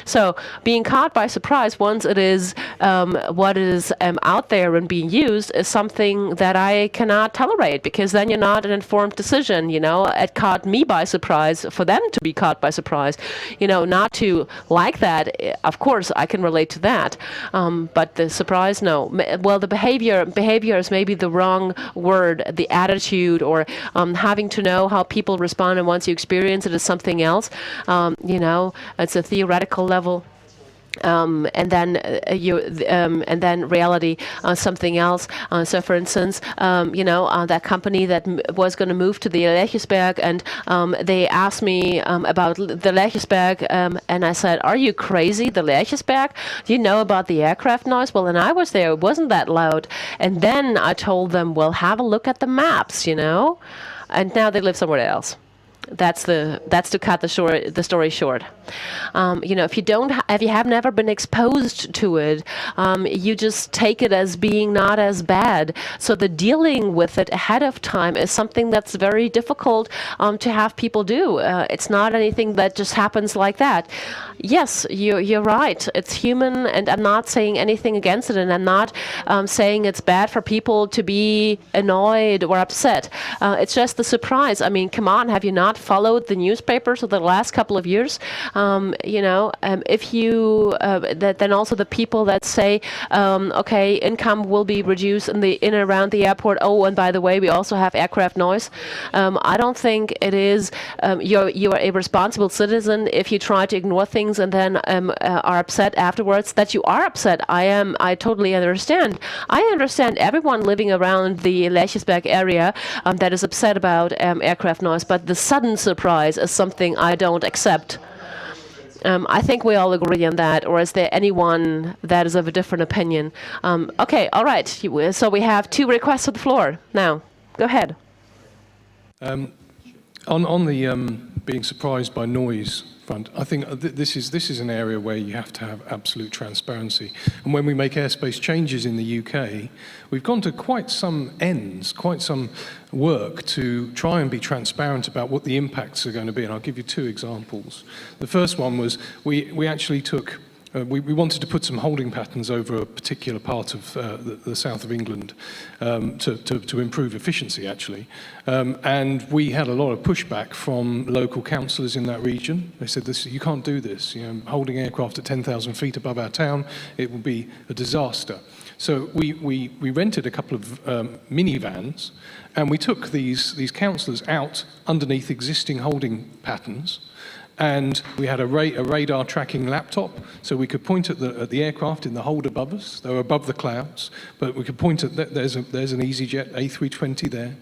So being caught by surprise once it is what is out there and being used is something that I cannot tolerate, because then you're not an informed decision. It caught me by surprise for them to be caught by surprise. Not to like that. Of course, I can relate to that. But the surprise, no. Well, the behavior is maybe the wrong word. The attitude, or having to know how people respond, and once you experience it, is something else. It's a theoretical level. And then reality, something else. So, for instance, that company that was going to move to the Lerchesberg, and they asked me about the Lerchesberg, and I said, "Are you crazy? The Lerchesberg? Do you know about the aircraft noise?" Well, and I was there; it wasn't that loud. And then I told them, "Well, have a look at the maps," and now they live somewhere else. That's to cut the story short. If you have never been exposed to it, you just take it as being not as bad. So the dealing with it ahead of time is something that's very difficult to have people do. It's not anything that just happens like that. Yes, you're right. It's human, and I'm not saying anything against it, and I'm not saying it's bad for people to be annoyed or upset. It's just the surprise. I mean, come on, have you not followed the newspapers of the last couple of years? If you then also the people that say, okay, income will be reduced in and around the airport. Oh, and by the way, we also have aircraft noise. I don't think it is. You are a responsible citizen if you try to ignore things and then are upset afterwards. That you are upset, I totally understand. I understand everyone living around the Lerchesberg area that is upset about aircraft noise, but the sudden surprise is something I don't accept. I think we all agree on that, or is there anyone that is of a different opinion? Okay, all right. So we have 2 requests to the floor now. Go ahead. On the being surprised by noise front, I think this is an area where you have to have absolute transparency. And when we make airspace changes in the UK, we've gone to quite some work to try and be transparent about what the impacts are going to be. And I'll give you 2 examples. The first one was we actually took we wanted to put some holding patterns over a particular part of the south of England to improve efficiency, actually. And we had a lot of pushback from local councillors in that region. They said, you can't do this. Holding aircraft at 10,000 feet above our town, it will be a disaster. So we rented a couple of minivans, and we took these councillors out underneath existing holding patterns. And we had a radar tracking laptop, so we could point at the aircraft in the hold above us. They were above the clouds, but we could point at there's an EasyJet A320 there,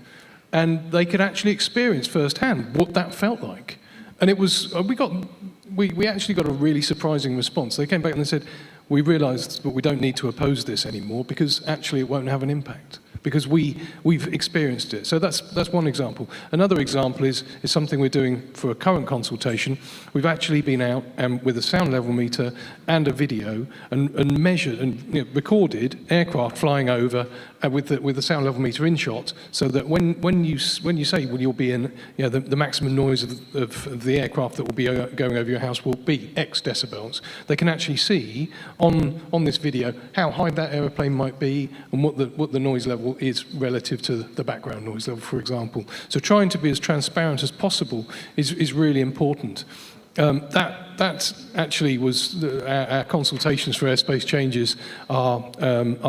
and they could actually experience firsthand what that felt like. And it was we actually got a really surprising response. They came back and they said, we realised that we don't need to oppose this anymore because actually it won't have an impact, because we've experienced it. So that's one example. Another example is something we're doing for a current consultation. We've actually been out with a sound level meter and a video and measured and recorded aircraft flying over with the sound level meter in shot, so that when you say, well, you'll be in, the maximum noise of the aircraft that will be going over your house will be X decibels, they can actually see on this video how high that aeroplane might be and what the noise level is relative to the background noise level, for example. So trying to be as transparent as possible is really important. That actually was our consultations for airspace changes are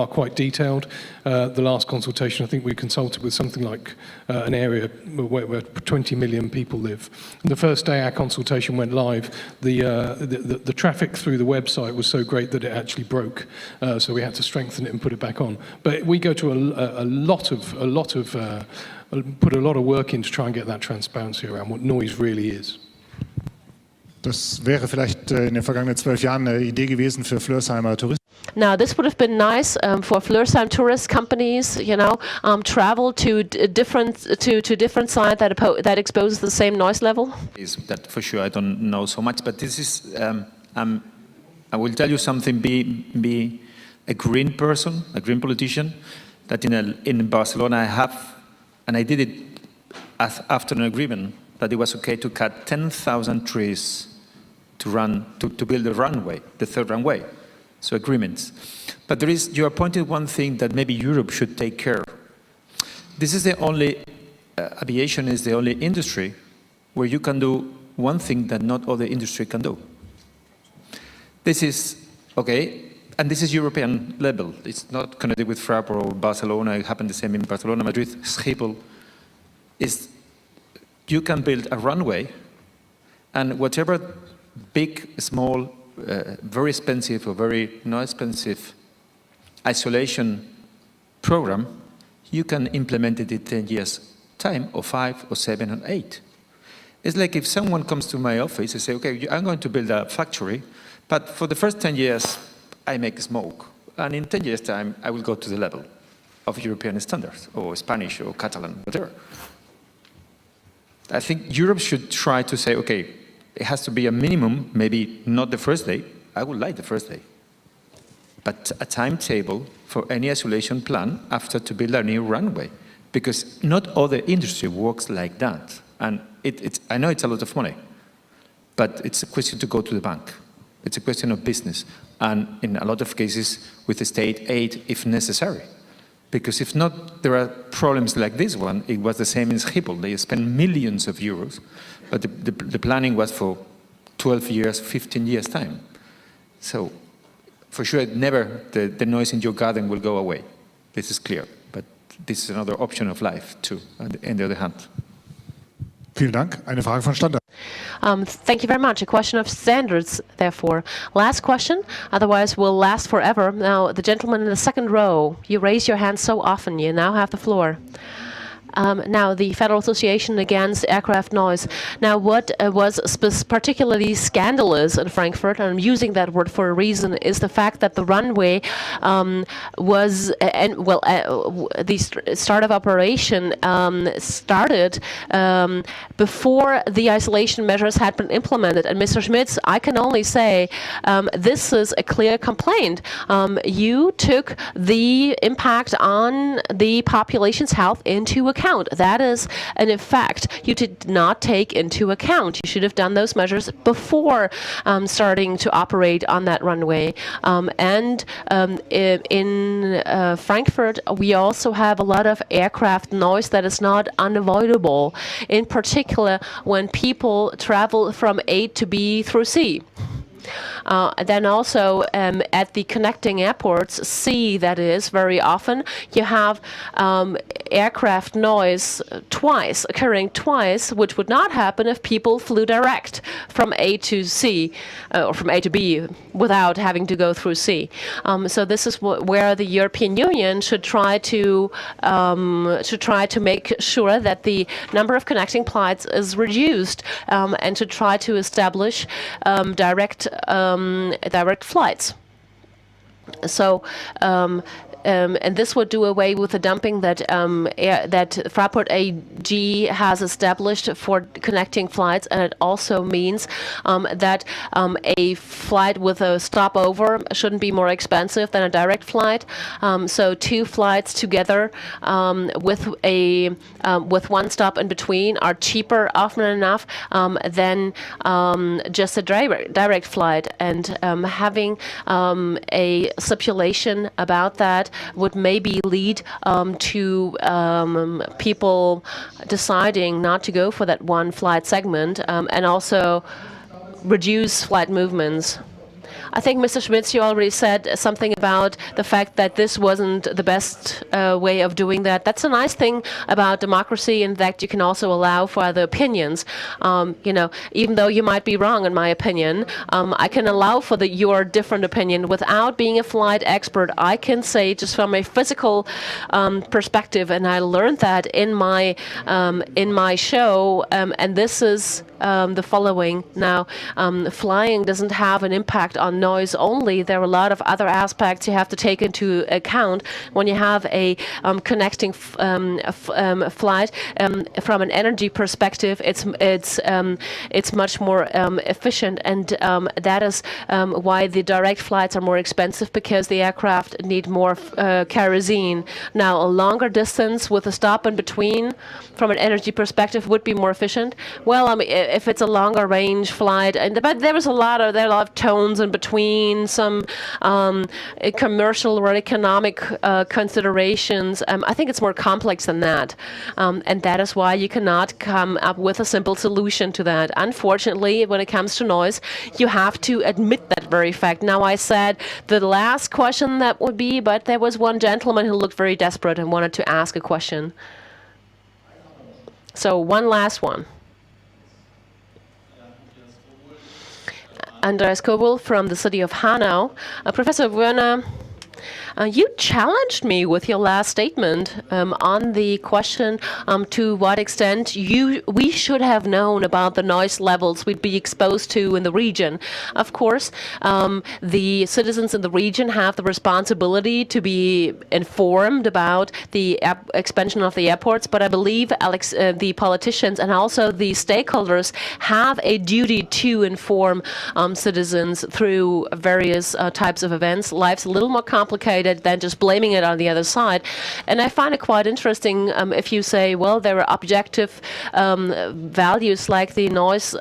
quite detailed. The last consultation, I think we consulted with something like an area where 20 million people live. And the first day our consultation went live, the traffic through the website was so great that it actually broke. So we had to strengthen it and put it back on. But we go to put a lot of work in to try and get that transparency around what noise really is. Das wäre vielleicht in den vergangenen 12 Jahren eine Idee gewesen für Flörsheimer Touristen. Now, this would have been nice for Flörsheim tourist companies, travel to different sites that exposes the same noise level. Is that for sure? I don't know so much, but this is. I will tell you something. Be a green person, a green politician. That in Barcelona I have, and I did it after an agreement that it was okay to cut 10,000 trees to build a runway, the third runway. So agreements. But you are pointing one thing that maybe Europe should take care of. This is the only, aviation is the only industry where you can do one thing that not other industry can do. This is, okay, and this is European level. It's not connected with Frankfurt or Barcelona. It happened the same in Barcelona, Madrid, Schiphol. You can build a runway, and whatever big, small, very expensive or very not expensive isolation program, you can implement it in 10 years' time, or 5, or 7, or 8. It's like if someone comes to my office and say, okay, I'm going to build a factory, but for the first 10 years, I make smoke. And in 10 years' time, I will go to the level of European standards, or Spanish, or Catalan, whatever. I think Europe should try to say, okay, it has to be a minimum, maybe not the first day. I would like the first day. But a timetable for any isolation plan after to build a new runway. Because not other industry works like that. And I know it's a lot of money, but it's a question to go to the bank. It's a question of business. And in a lot of cases, with the state aid, if necessary. Because if not, there are problems like this one. It was the same in Schiphol. They spent millions of euros, but the planning was for 12 years, 15 years' time. So, for sure, never the noise in your garden will go away. This is clear. But this is another option of life, too, on the other hand. Vielen Dank. Eine Frage von Standard. Thank you very much. A question of standards, therefore. Last question, otherwise we'll last forever. Now, the gentleman in the second row, you raise your hand so often. You now have the floor. Now, the Federal Association Against Aircraft Noise. Now, what was particularly scandalous in Frankfurt, and I'm using that word for a reason, is the fact that the runway was, the start of operation started before the isolation measures had been implemented. And Mr. Schmitz, I can only say this is a clear complaint. You took the impact on the population's health into account. That is an effect you did not take into account. You should have done those measures before starting to operate on that runway. In Frankfurt, we also have a lot of aircraft noise that is not unavoidable, in particular when people travel from A to B through C. Then also at the connecting airports, C that is, very often, you have aircraft noise occurring twice, which would not happen if people flew direct from A to C, or from A to B, without having to go through C. So this is where the European Union should try to make sure that the number of connecting flights is reduced, and to try to establish direct flights. So, and this would do away with the dumping that that Fraport AG has established for connecting flights, and it also means that a flight with a stopover shouldn't be more expensive than a direct flight. So 2 flights together with one stop in between are cheaper often enough than just a direct flight. And having a stipulation about that would maybe lead to people deciding not to go for that one flight segment, and also reduce flight movements. I think, Mr. Schmitz, you already said something about the fact that this wasn't the best way of doing that. That's a nice thing about democracy, in that you can also allow for other opinions. You know, even though you might be wrong, in my opinion, I can allow for your different opinion without being a flight expert. I can say, just from a physical perspective, and I learned that in my show, and this is the following. Now, flying doesn't have an impact on noise only. There are a lot of other aspects you have to take into account when you have a connecting flight. From an energy perspective, it's much more efficient, and that is why the direct flights are more expensive, because the aircraft need more kerosene. Now, a longer distance with a stop in between, from an energy perspective, would be more efficient. Well, I mean, if it's a longer range flight, but there are a lot of tones in between, some commercial or economic considerations. I think it's more complex than that, and that is why you cannot come up with a simple solution to that. Unfortunately, when it comes to noise, you have to admit that very fact. Now, I said the last question that would be, but there was one gentleman who looked very desperate and wanted to ask a question. So one last one. Andreas Kobel from the city of Hanau. Professor Werner, you challenged me with your last statement on the question to what extent we should have known about the noise levels we'd be exposed to in the region. Of course, the citizens in the region have the responsibility to be informed about the expansion of the airports, but I believe the politicians and also the stakeholders have a duty to inform citizens through various types of events. Life's a little more complicated than just blaming it on the other side. And I find it quite interesting if you say, well, there are objective values like the noise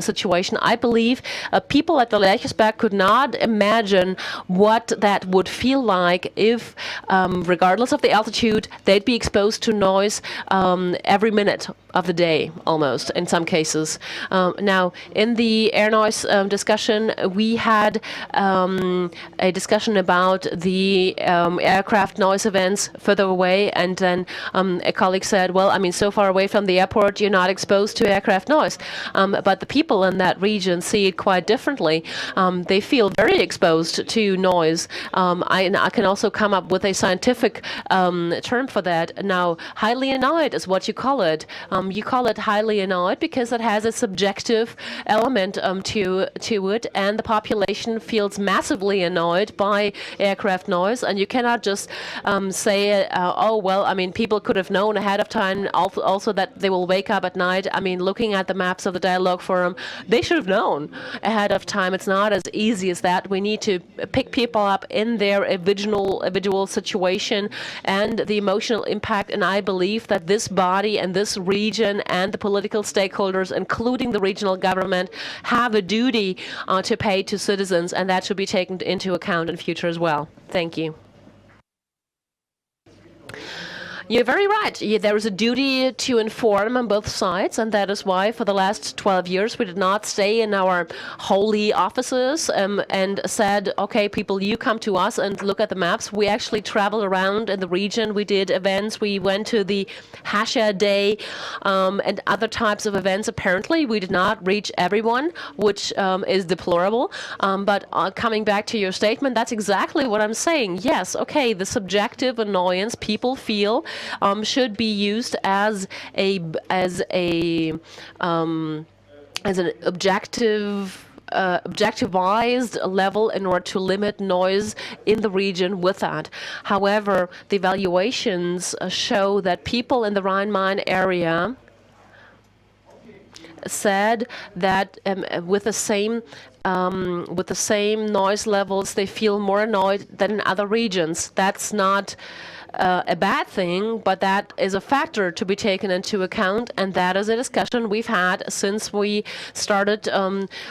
situation. I believe people at the Lerchesberg could not imagine what that would feel like if, regardless of the altitude, they'd be exposed to noise every minute of the day, almost, in some cases. Now, in the air noise discussion, we had a discussion about the aircraft noise events further away, and then a colleague said, well, I mean, so far away from the airport, you're not exposed to aircraft noise. But the people in that region see it quite differently. They feel very exposed to noise. I can also come up with a scientific term for that. Now, highly annoyed is what you call it. You call it highly annoyed because it has a subjective element to it, and the population feels massively annoyed by aircraft noise, and you cannot just say, oh, well, I mean, people could have known ahead of time also that they will wake up at night. I mean, looking at the maps of the dialogue forum, they should have known ahead of time. It's not as easy as that. We need to pick people up in their individual situation and the emotional impact, and I believe that this body and this region and the political stakeholders, including the regional government, have a duty to pay to citizens, and that should be taken into account in future as well. Thank you. You're very right. There is a duty to inform on both sides, and that is why for the last 12 years we did not stay in our holy offices and said, okay, people, you come to us and look at the maps. We actually traveled around in the region. We did events. We went to the Hasha Day and other types of events. Apparently, we did not reach everyone, which is deplorable. But coming back to your statement, that's exactly what I'm saying. Yes, okay, the subjective annoyance people feel should be used as an objectivized level in order to limit noise in the region with that. However, the evaluations show that people in the Rhine-Main area said that with the same noise levels, they feel more annoyed than in other regions. That's not a bad thing, but that is a factor to be taken into account, and that is a discussion we've had since we started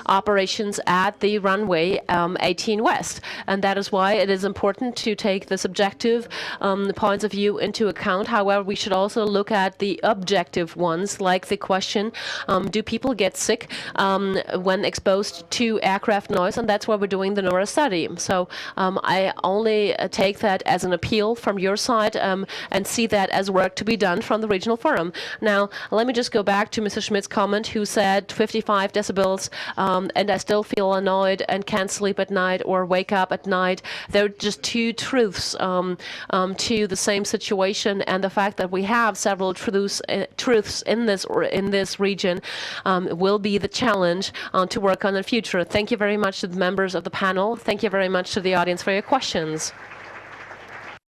operations at the runway 18 West, and that is why it is important to take the subjective points of view into account. However, we should also look at the objective ones, like the question, do people get sick when exposed to aircraft noise, and that's why we're doing the NORA study. So I only take that as an appeal from your side side and see that as work to be done from the regional forum. Now, let me just go back to Mr. Schmidt's comment, who said 55 decibels, and I still feel annoyed and can't sleep at night or wake up at night. There are just two truths to the same situation, and the fact that we have several truths in this region will be the challenge to work on in the future. Thank you very much to the members of the panel. Thank you very much to the audience for your questions.